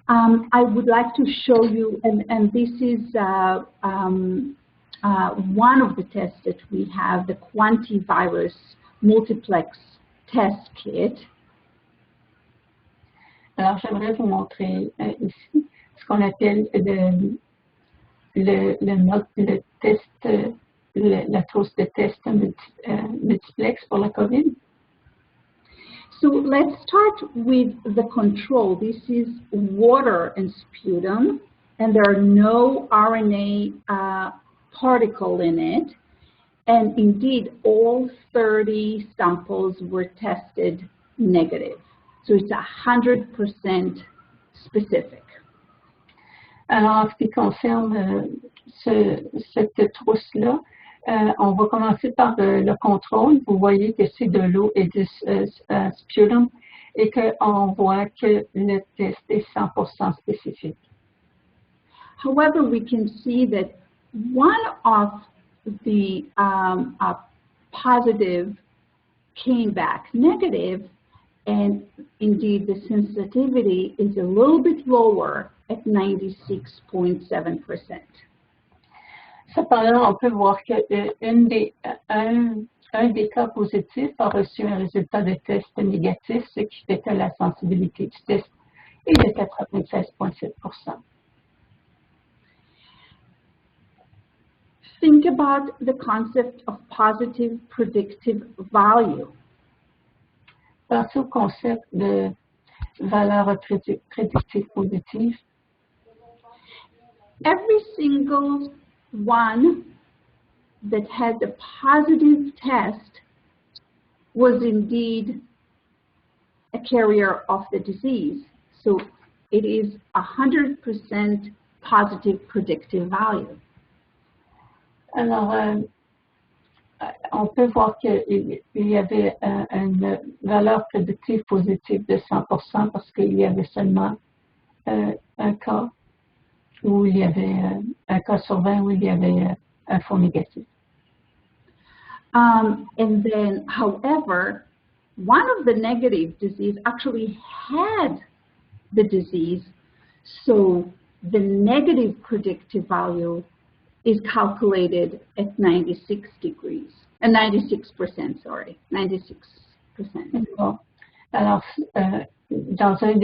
Speaker 2: I would like to show you, and this is one of the tests that we have, the quantivirus multiplex test kit.
Speaker 3: Alors, j'aimerais vous montrer ici ce qu'on appelle le test, la trousse de test multiplex pour la COVID.
Speaker 2: So let's start with the control. This is water and sputum, and there are no RNA particle in it. And indeed, all 30 samples were tested negative. So it's 100% specific.
Speaker 3: Alors, en ce qui concerne cette trousse-là, on va commencer par le contrôle. Vous voyez que c'est de l'eau et du sputum et qu'on voit que le test est 100% spécifique.
Speaker 2: However, we can see that one of the positive came back negative, and indeed the sensitivity is a little bit lower at 96.7%.
Speaker 3: Cependant, on peut voir qu'un des cas positifs a reçu un résultat de test négatif, ce qui fait que la sensibilité du test est de 96,7%.
Speaker 2: Think about the concept of positive predictive value.
Speaker 3: Pensez au concept de valeur prédictive positive.
Speaker 2: Every single one that had a positive test was indeed a carrier of the disease. So it is 100% positive predictive value.
Speaker 3: Alors, on peut voir qu'il y avait une valeur prédictive positive de 100% parce qu'il y avait seulement un cas où il y avait un cas sur 20 où il y avait un faux négatif.
Speaker 2: And then, however, one of the negative disease actually had the disease, so the negative predictive value is calculated at 96%, sorry, 96%.
Speaker 3: Bon. Alors, dans une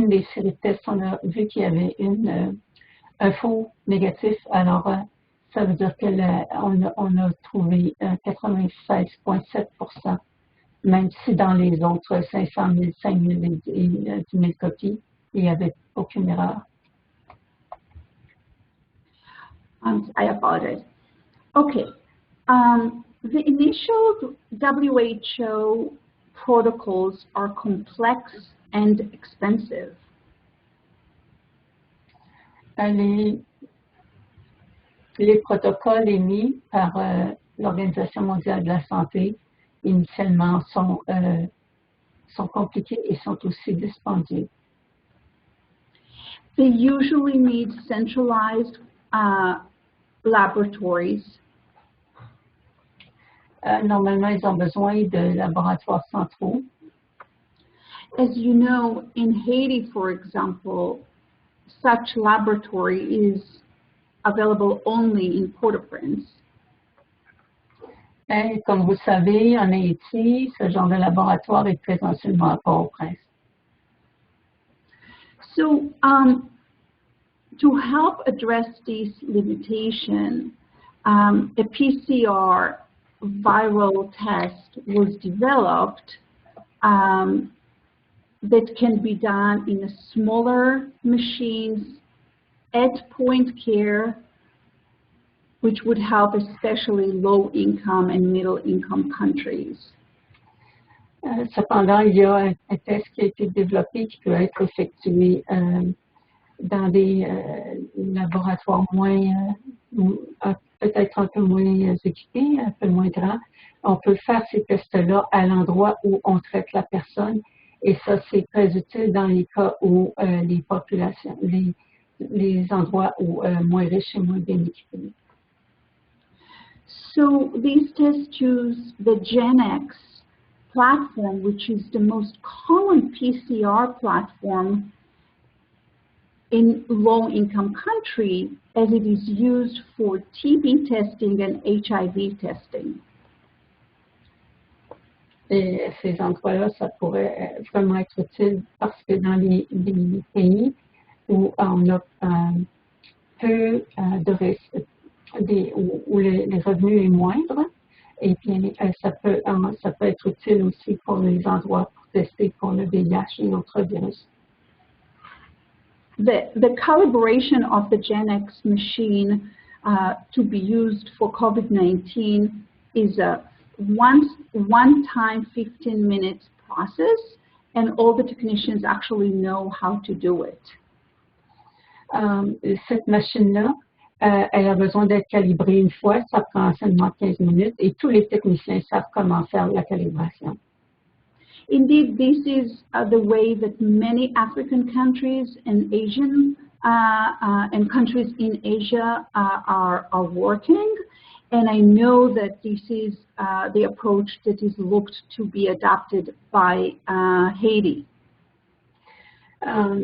Speaker 3: des séries de tests, on a vu qu'il y avait un faux négatif. Alors, ça veut dire que on a trouvé 96,7%, même si dans les autres 500 000, 5 000 et 10 000 copies, il n'y avait aucune erreur.
Speaker 2: I apologize. Okay. The initial WHO protocols are complex and expensive.
Speaker 3: Les protocoles émis par l'Organisation mondiale de la santé initialement sont compliqués et sont aussi dispendieux.
Speaker 2: They usually need centralized laboratories.
Speaker 3: Normalement, ils ont besoin de laboratoires centraux.
Speaker 2: As you know, in Haiti, for example, such laboratory is available only in Port-au-Prince.
Speaker 3: Et comme vous savez, en Haïti, ce genre de laboratoire est présent seulement à Port-au-Prince.
Speaker 2: So, to help address these limitations, a PCR viral test was developed that can be done in a smaller machines at point care, which would help especially low-income and middle-income countries.
Speaker 3: Cependant, il y a un test qui a été développé qui peut être effectué dans des laboratoires peut-être un peu moins équipés, un peu moins grands. On peut faire ces tests-là à l'endroit où on traite la personne et ça, c'est très utile dans les cas où les populations, les endroits où moins riches et moins bien équipés.
Speaker 2: So these tests use the GenX platform, which is the most common PCR platform in low-income countries, as it is used for TB testing and HIV testing.
Speaker 3: Et ces endroits-là, ça pourrait vraiment être utile parce que dans les pays où on a peu de risques, où les revenus est moindre, et bien ça peut être utile aussi pour les endroits pour tester pour le VIH et d'autres virus.
Speaker 2: The calibration of the GenX machine to be used for COVID-19 is a one-time 15-minute process, and all the technicians actually know how to do it.
Speaker 3: Cette machine-là, elle a besoin d'être calibrée une fois, ça prend seulement 15 minutes et tous les techniciens savent comment faire la calibration.
Speaker 2: Indeed, this is the way that many African countries and Asian and countries in Asia are working. And I know that this is the approach that is looked to be adopted by Haiti.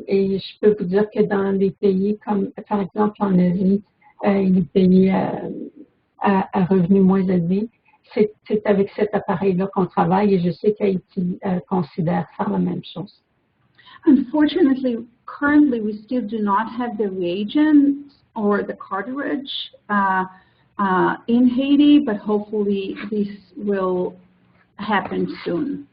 Speaker 3: Et je peux vous dire que dans des pays comme, par exemple, en Asie, les pays à revenus moins élevés, c'est avec cet appareil-là qu'on travaille et je sais qu'Haïti considère faire la même chose.
Speaker 2: Unfortunately, currently we still do not have the reagents or the cartridge in Haiti, but hopefully this will happen soon.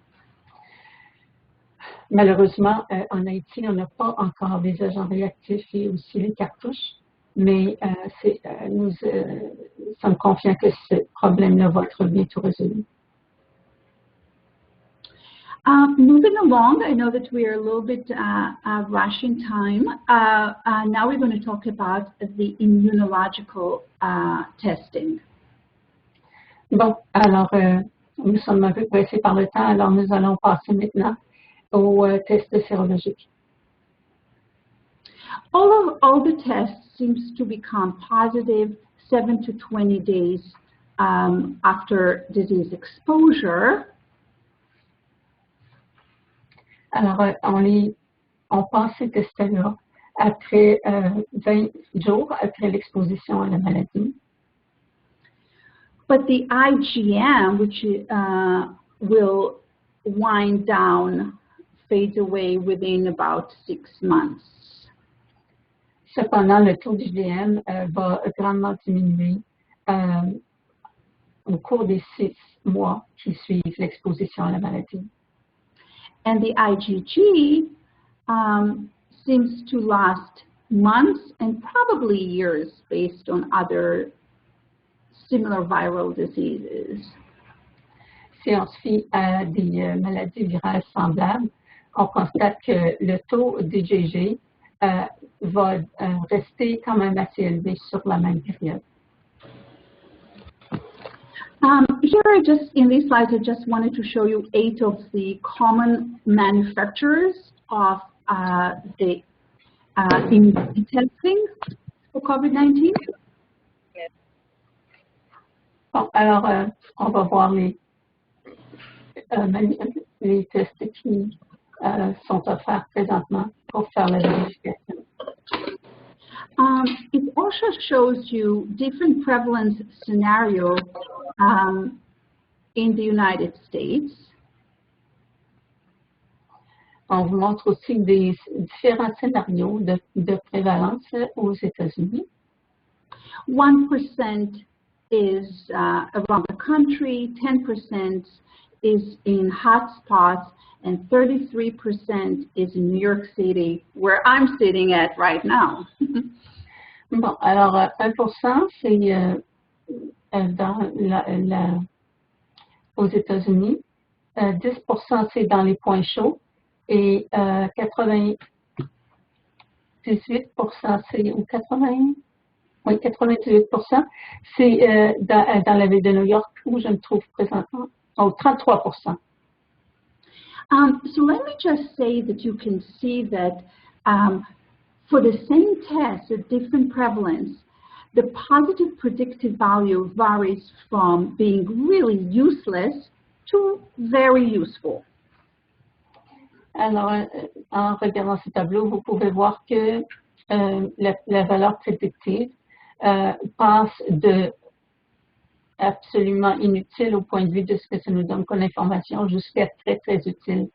Speaker 3: Malheureusement, en Haïti, on n'a pas encore des agents réactifs et aussi les cartouches, mais nous sommes confiants que ce problème-là va être bientôt résolu.
Speaker 2: Moving along, I know that we are a little bit rushing time. Now we're going to talk about the immunological testing.
Speaker 3: Bon, alors, nous sommes un peu pressés par le temps, alors nous allons passer maintenant au test sérologique.
Speaker 2: All the tests seems to become positive 7 to 20 days after disease exposure.
Speaker 3: Alors, on passe ces tests-là après 20 jours après l'exposition à la maladie.
Speaker 2: But the IgM, which will wind down, fades away within about 6 months.
Speaker 3: Cependant, le taux d'IgM va grandement diminuer au cours des 6 mois qui suivent l'exposition à la maladie.
Speaker 2: And the IgG seems to last months and probably years based on other similar viral diseases.
Speaker 3: Si on se fie à des maladies virales semblables, on constate que le taux d'IgG va rester quand même assez élevé sur la même période.
Speaker 2: Here, in these slides, I just wanted to show you 8 of the common manufacturers of the immunity testing for COVID-19.
Speaker 3: Bon, alors, on va voir les tests qui sont offerts présentement pour faire la vérification.
Speaker 2: It also shows you different prevalence scenarios in the United States.
Speaker 3: On vous montre aussi des différents scénarios de prévalence aux États-Unis.
Speaker 2: 1% is around the country, 10% is in hotspots, and 33% is in New York City, where I'm sitting at right now.
Speaker 3: Bon, alors 1%, c'est aux États-Unis, 10% c'est dans les points chauds et 98% c'est ou 98% c'est dans la ville de New York où je me trouve présentement, ou 33%.
Speaker 2: So let me just say that you can see that for the same test at different prevalence, the positive predictive value varies from being really useless to very useful.
Speaker 3: Alors, en regardant ce tableau, vous pouvez voir que la valeur prédictive passe de absolument inutile au point de vue de ce que ça nous donne comme information jusqu'à très, très utile.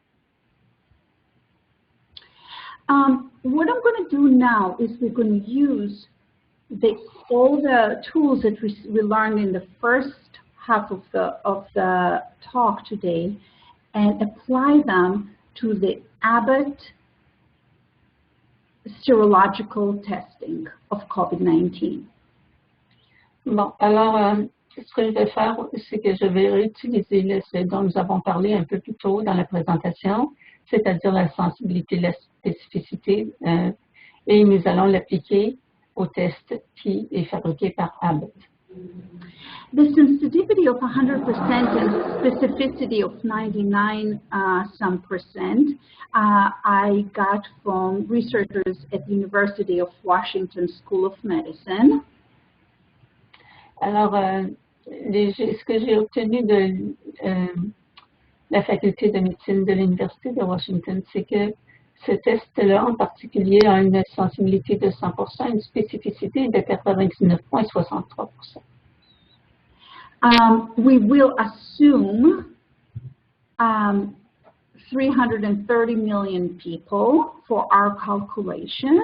Speaker 2: What I'm going to do now is we're going to use all the tools that we learned in the first half of the talk today and apply them to the Abbott serological testing of COVID-19.
Speaker 3: Bon, alors, ce que je vais faire, c'est que je vais réutiliser ce dont nous avons parlé un peu plus tôt dans la présentation, c'est-à-dire la sensibilité, la spécificité, et nous allons l'appliquer au test qui est fabriqué par Abbott.
Speaker 2: The sensitivity of 100% and specificity of 99 some percent I got from researchers at the University of Washington School of Medicine.
Speaker 3: Alors, ce que j'ai obtenu de la faculté de médecine de l'Université de Washington, c'est que ce test-là en particulier a une sensibilité de 100%, une spécificité de 99,63%.
Speaker 2: We will assume 330 million people for our calculation.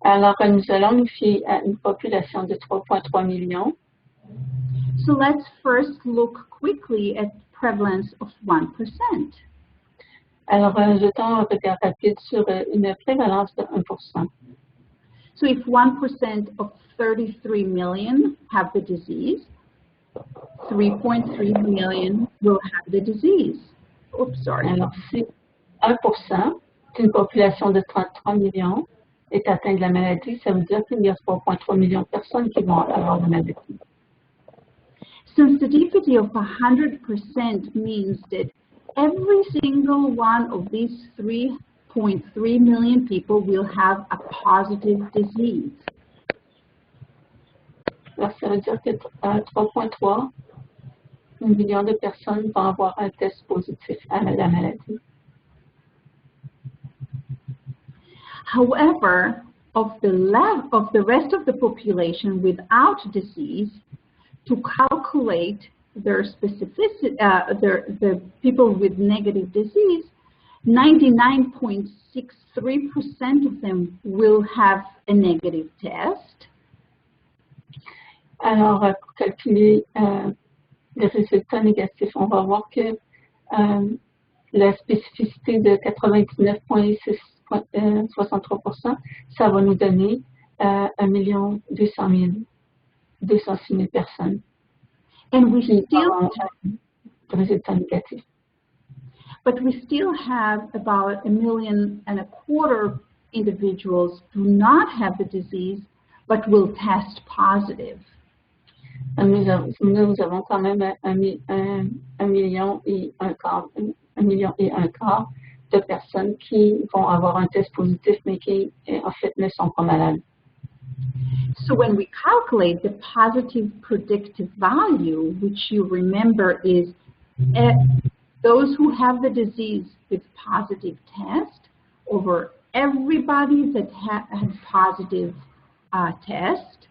Speaker 3: Alors, nous allons nous fier à une population de 3,3 millions.
Speaker 2: So let's first look quickly at prevalence of 1%.
Speaker 3: Alors, jetons un regard rapide sur une prévalence de 1%.
Speaker 2: So if 1% of 33 million have the disease, 3.3 million will have the disease. Oops, sorry.
Speaker 3: Alors, si 1% d'une population de 33 millions est atteint de la maladie, ça veut dire qu'il y a 3,3 millions de personnes qui vont avoir la maladie.
Speaker 2: Sensitivity of 100% means that every single one of these 3.3 million people will have a positive disease.
Speaker 3: Alors, ça veut dire que 3,3 millions de personnes vont avoir un test positif à la maladie.
Speaker 2: However, of the rest of the population without disease, to calculate their specificity, the people with negative disease, 99.63% of them will have a negative test.
Speaker 3: Alors, pour calculer les résultats négatifs, on va voir que la spécificité de 99,63%, ça va nous donner 1,206 000 personnes
Speaker 2: And we
Speaker 3: qui
Speaker 2: still,
Speaker 3: ont des résultats négatifs.
Speaker 2: but we still have about 1.25 million individuals do not have the disease, but will test positive.
Speaker 3: Nous avons quand même 1,1 million et un quart de personnes qui vont avoir un test positif, mais qui en fait ne sont pas malades.
Speaker 2: So when we calculate the positive predictive value, which you remember is those who have the disease with positive test over everybody that had positive test.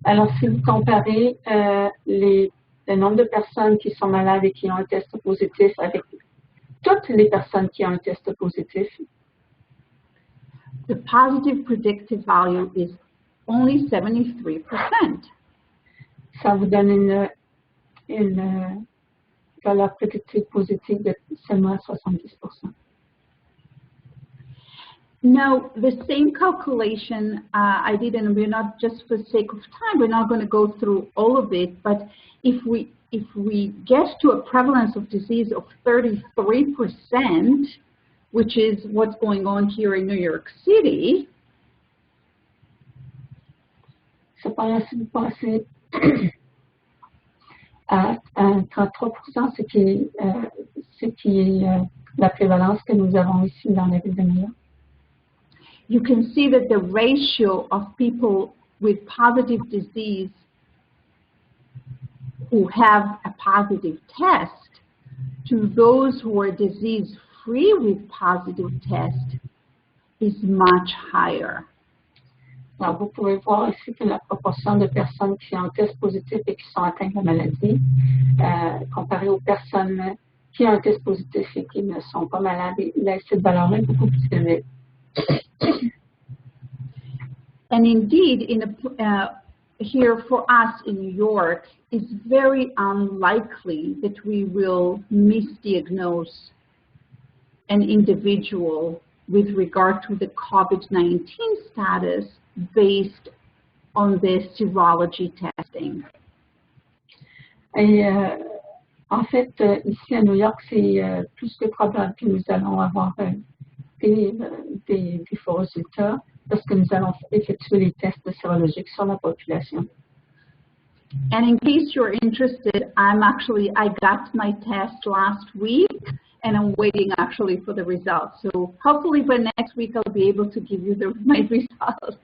Speaker 3: Alors, si vous comparez le nombre de personnes qui sont malades et qui ont un test positif avec toutes les personnes qui ont un test positif,
Speaker 2: the positive predictive value is only 73%.
Speaker 3: Ça vous donne une valeur prédictive positive de seulement 70%.
Speaker 2: Now, the same calculation I did, and we're not, just for the sake of time, we're not going to go through all of it, but if we get to a prevalence of disease of 33%, which is what's going on here in New York City.
Speaker 3: Cependant, si vous passez à 33%, ce qui est la prévalence que nous avons ici dans la ville de New York,
Speaker 2: you can see that the ratio of people with positive disease who have a positive test to those who are disease-free with positive test is much higher.
Speaker 3: Alors, vous pouvez voir ici que la proportion de personnes qui ont un test positif et qui sont atteintes de la maladie, comparée aux personnes qui ont un test positif et qui ne sont pas malades, cette valeur-là est beaucoup plus élevée.
Speaker 2: And indeed, here for us in New York, it's very unlikely that we will misdiagnose an individual with regard to the COVID-19 status based on the serology testing.
Speaker 3: Et En fait, ici à New York, c'est plus que probable que nous allons avoir des faux résultats lorsque nous allons effectuer les tests sérologiques sur la population.
Speaker 2: And in case you're interested, I got my test last week, and I'm waiting actually for the results. So hopefully by next week, I'll be able to give you my results.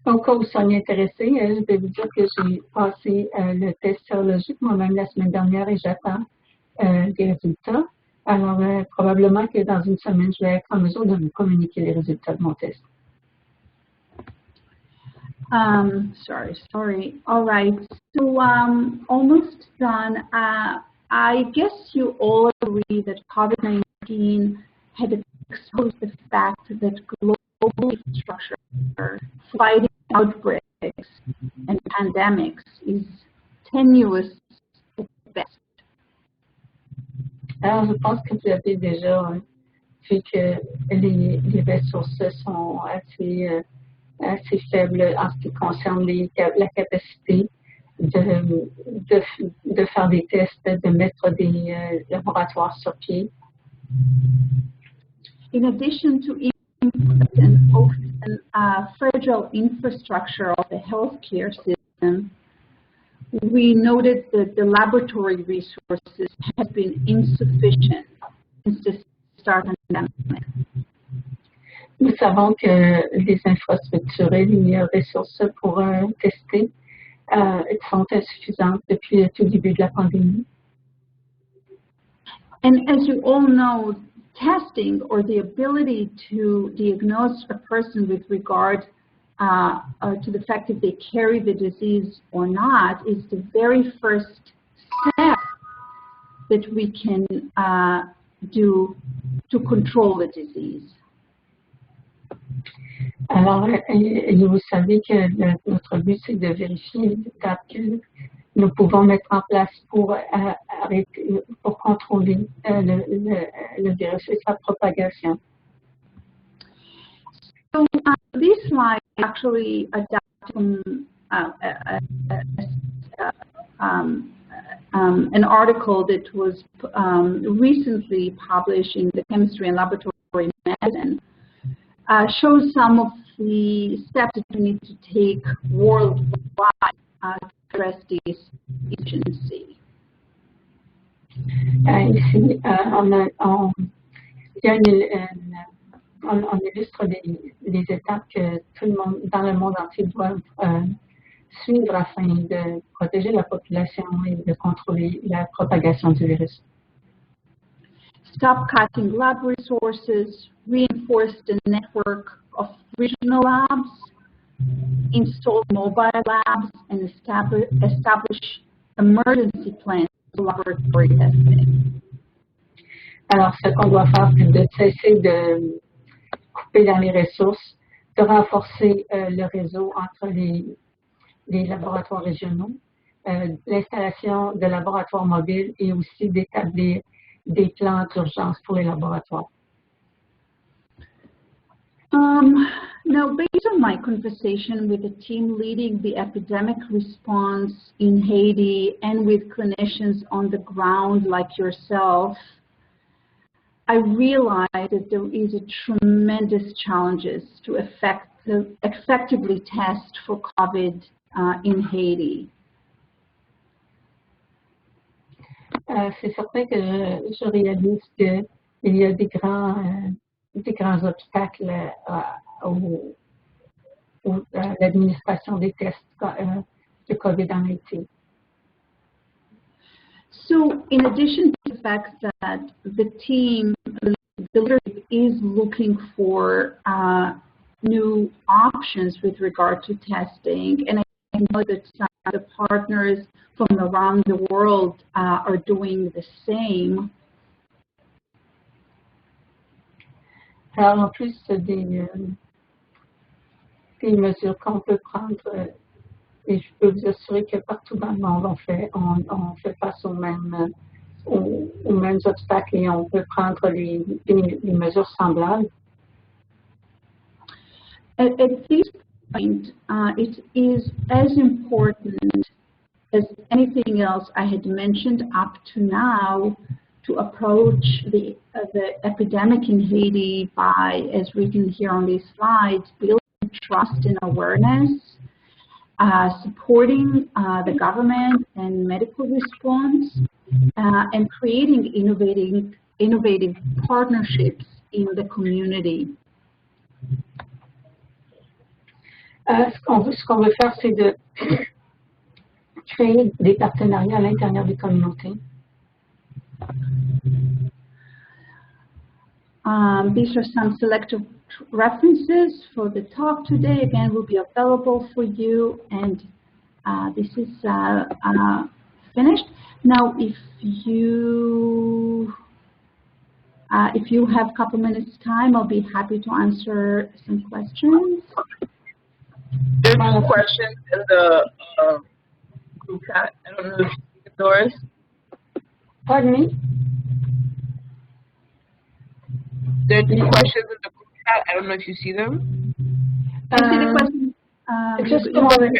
Speaker 3: Donc, quand vous soyez intéressés, je vais vous dire que j'ai passé le test sérologique moi-même la semaine dernière et j'attends des résultats. Alors, probablement que dans une semaine, je vais être en mesure de vous communiquer les résultats de mon test.
Speaker 2: Sorry. All right. So almost done. I guess you all agree that COVID-19 had exposed the fact that global infrastructure fighting outbreaks and pandemics is tenuous at best.
Speaker 3: Alors, je pense que vous avez déjà vu que les ressources sont assez faibles en ce qui concerne la capacité de faire des tests, de mettre des laboratoires sur pied.
Speaker 2: In addition to input and often fragile infrastructure of the healthcare system, we noted that the laboratory resources have been insufficient since the start of the pandemic.
Speaker 3: Nous savons que les infrastructures et les ressources pour tester sont insuffisantes depuis le tout début de la pandémie.
Speaker 2: And as you all know, testing or the ability to diagnose a person with regard to the fact if they carry the disease or not is the very first step that we can do to control the disease.
Speaker 3: Alors, vous savez que notre but, c'est de vérifier les étapes que nous pouvons mettre en place pour contrôler le virus et sa propagation.
Speaker 2: So this slide actually adapted from an article that was recently published in the Chemistry and Laboratory Medicine. Shows some of the steps that we need to take worldwide to address this emergency.
Speaker 3: Ici, on illustre les étapes que tout le monde dans le monde entier doit suivre afin de protéger la population et de contrôler la propagation du virus.
Speaker 2: Stop cutting lab resources, reinforce the network of regional labs, install mobile labs, and establish emergency plans for laboratory testing.
Speaker 3: Alors, ce qu'on doit faire, c'est de cesser de couper dans les ressources, de renforcer le réseau entre les laboratoires régionaux, l'installation de laboratoires mobiles et aussi d'établir des plans d'urgence pour les laboratoires.
Speaker 2: Now, based on my conversation with the team leading the epidemic response in Haiti and with clinicians on the ground like yourself, I realized that there is a tremendous challenges to effectively test for COVID in Haiti.
Speaker 3: C'est certain que je réalise qu'il y a des grands obstacles à l'administration des tests de COVID en Haïti.
Speaker 2: So, in addition to the fact that the team, the leadership is looking for new options with regard to testing, and I know that some of the partners from around the world are doing the same.
Speaker 3: Alors, en plus des mesures qu'on peut prendre, et je peux vous assurer que partout dans le monde, on fait face aux mêmes obstacles et on peut prendre les mesures semblables.
Speaker 2: At this point, it is as important as anything else I had mentioned up to now, to approach the epidemic in Haiti by, as written here on these slides, building trust and awareness, supporting the government and medical response, and creating innovative partnerships in the community.
Speaker 3: Ce qu'on veut faire, c'est de créer des partenariats à l'intérieur des communautés.
Speaker 2: These are some selected references for the talk today. Again, will be available for you, and this is finished. Now, if you have a couple minutes time, I'll be happy to answer some questions.
Speaker 1: There's two questions in the group chat. I don't know if you see it, Doris.
Speaker 3: Pardon me?
Speaker 1: There are two questions in the group chat. I don't know if you see them.
Speaker 2: I see the question.
Speaker 3: Just a moment.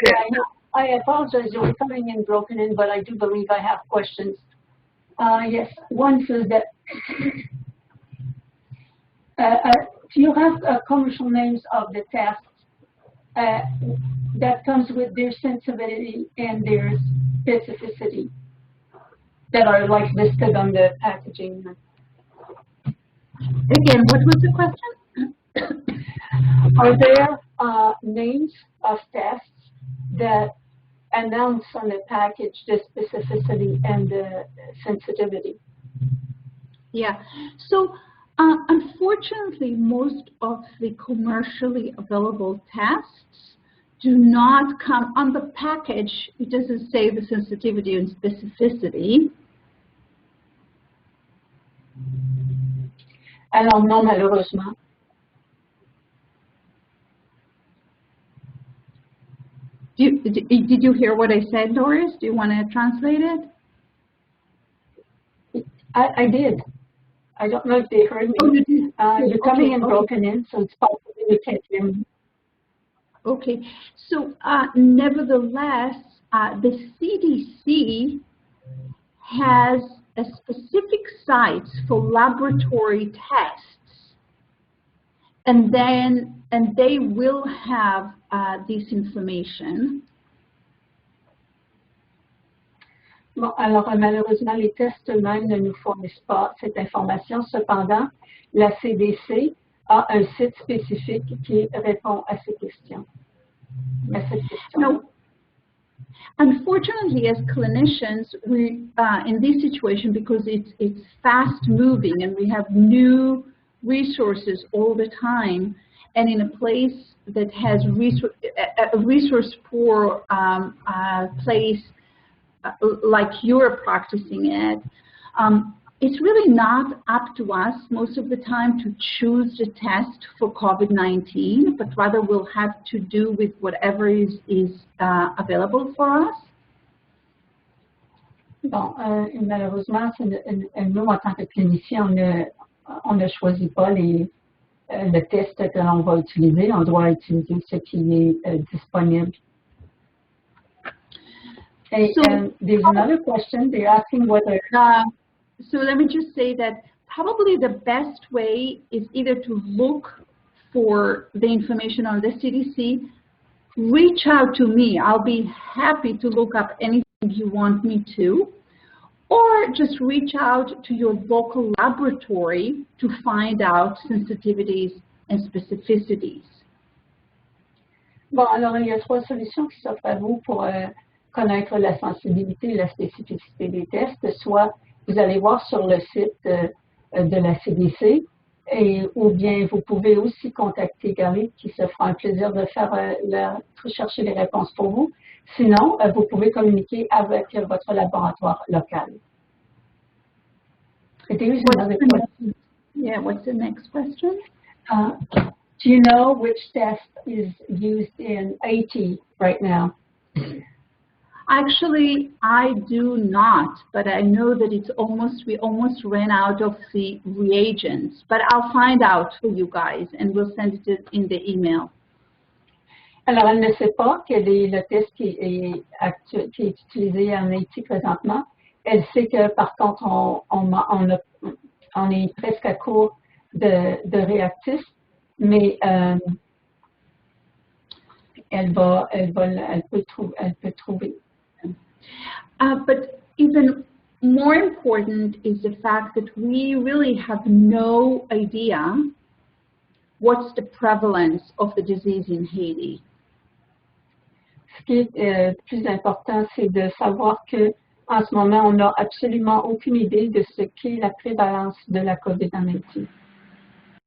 Speaker 3: I apologize, you're coming in broken in, but I do believe I have questions. Yes, one says that do you have commercial names of the tests that comes with their sensitivity and their specificity that are like listed on the packaging?
Speaker 2: Again, what was the question?
Speaker 3: Are there names of tests that announce on the package the specificity and the sensitivity?
Speaker 2: Yeah. So unfortunately, most of the commercially available tests do not come on the package. It doesn't say the sensitivity and specificity.
Speaker 3: Alors non, malheureusement.
Speaker 2: Did you hear what I said, Doris? Do you want to translate it?
Speaker 3: I did. I don't know if they heard me.
Speaker 2: Oh, you did?
Speaker 3: You're coming in broken in, so it's possible you can't hear me.
Speaker 2: Okay. So nevertheless, the CDC has a specific site for laboratory tests, and they will have this information.
Speaker 3: Bon, alors malheureusement, les tests eux-mêmes ne nous fournissent pas cette information. Cependant, la CDC a un site spécifique qui répond à ces questions. À cette question.
Speaker 2: No. Unfortunately, as clinicians, we in this situation, because it's fast moving and we have new resources all the time, and in a place that has a resource poor place like you're practicing at, it's really not up to us most of the time to choose the test for COVID-19, but rather we'll have to do with whatever is available for us.
Speaker 3: Bon, malheureusement, nous, en tant que cliniciens, on ne choisit pas le test que l'on va utiliser. On doit utiliser ce qui est disponible. And there's another question. They're asking whether...
Speaker 2: So let me just say that probably the best way is either to look for the information on the CDC, reach out to me. I'll be happy to look up anything you want me to, or just reach out to your local laboratory to find out sensitivities and specificities.
Speaker 3: Bon, alors il y a trois solutions qui s'offrent à vous pour connaître la sensibilité et la spécificité des tests. Soit vous allez voir sur le site de la CDC, ou bien vous pouvez aussi contacter Gary qui se fera un plaisir de faire chercher les réponses pour vous. Sinon, vous pouvez communiquer avec votre laboratoire local. There's another question.
Speaker 2: Yeah, what's the next question?
Speaker 3: Do you know which test is used in Haiti right now?
Speaker 2: Actually, I do not, but I know that we almost ran out of the reagents. But I'll find out for you guys, and we'll send it in the email.
Speaker 3: Alors, elle ne sait pas quel est le test qui est utilisé en Haïti présentement. Elle sait que, par contre, on est presque à court de réactifs, mais elle peut trouver.
Speaker 2: But even more important is the fact that we really have no idea what's the prevalence of the disease in Haiti.
Speaker 3: Ce qui est plus important, c'est de savoir que en ce moment, on n'a absolument aucune idée de ce qu'est la prévalence de la COVID en Haïti.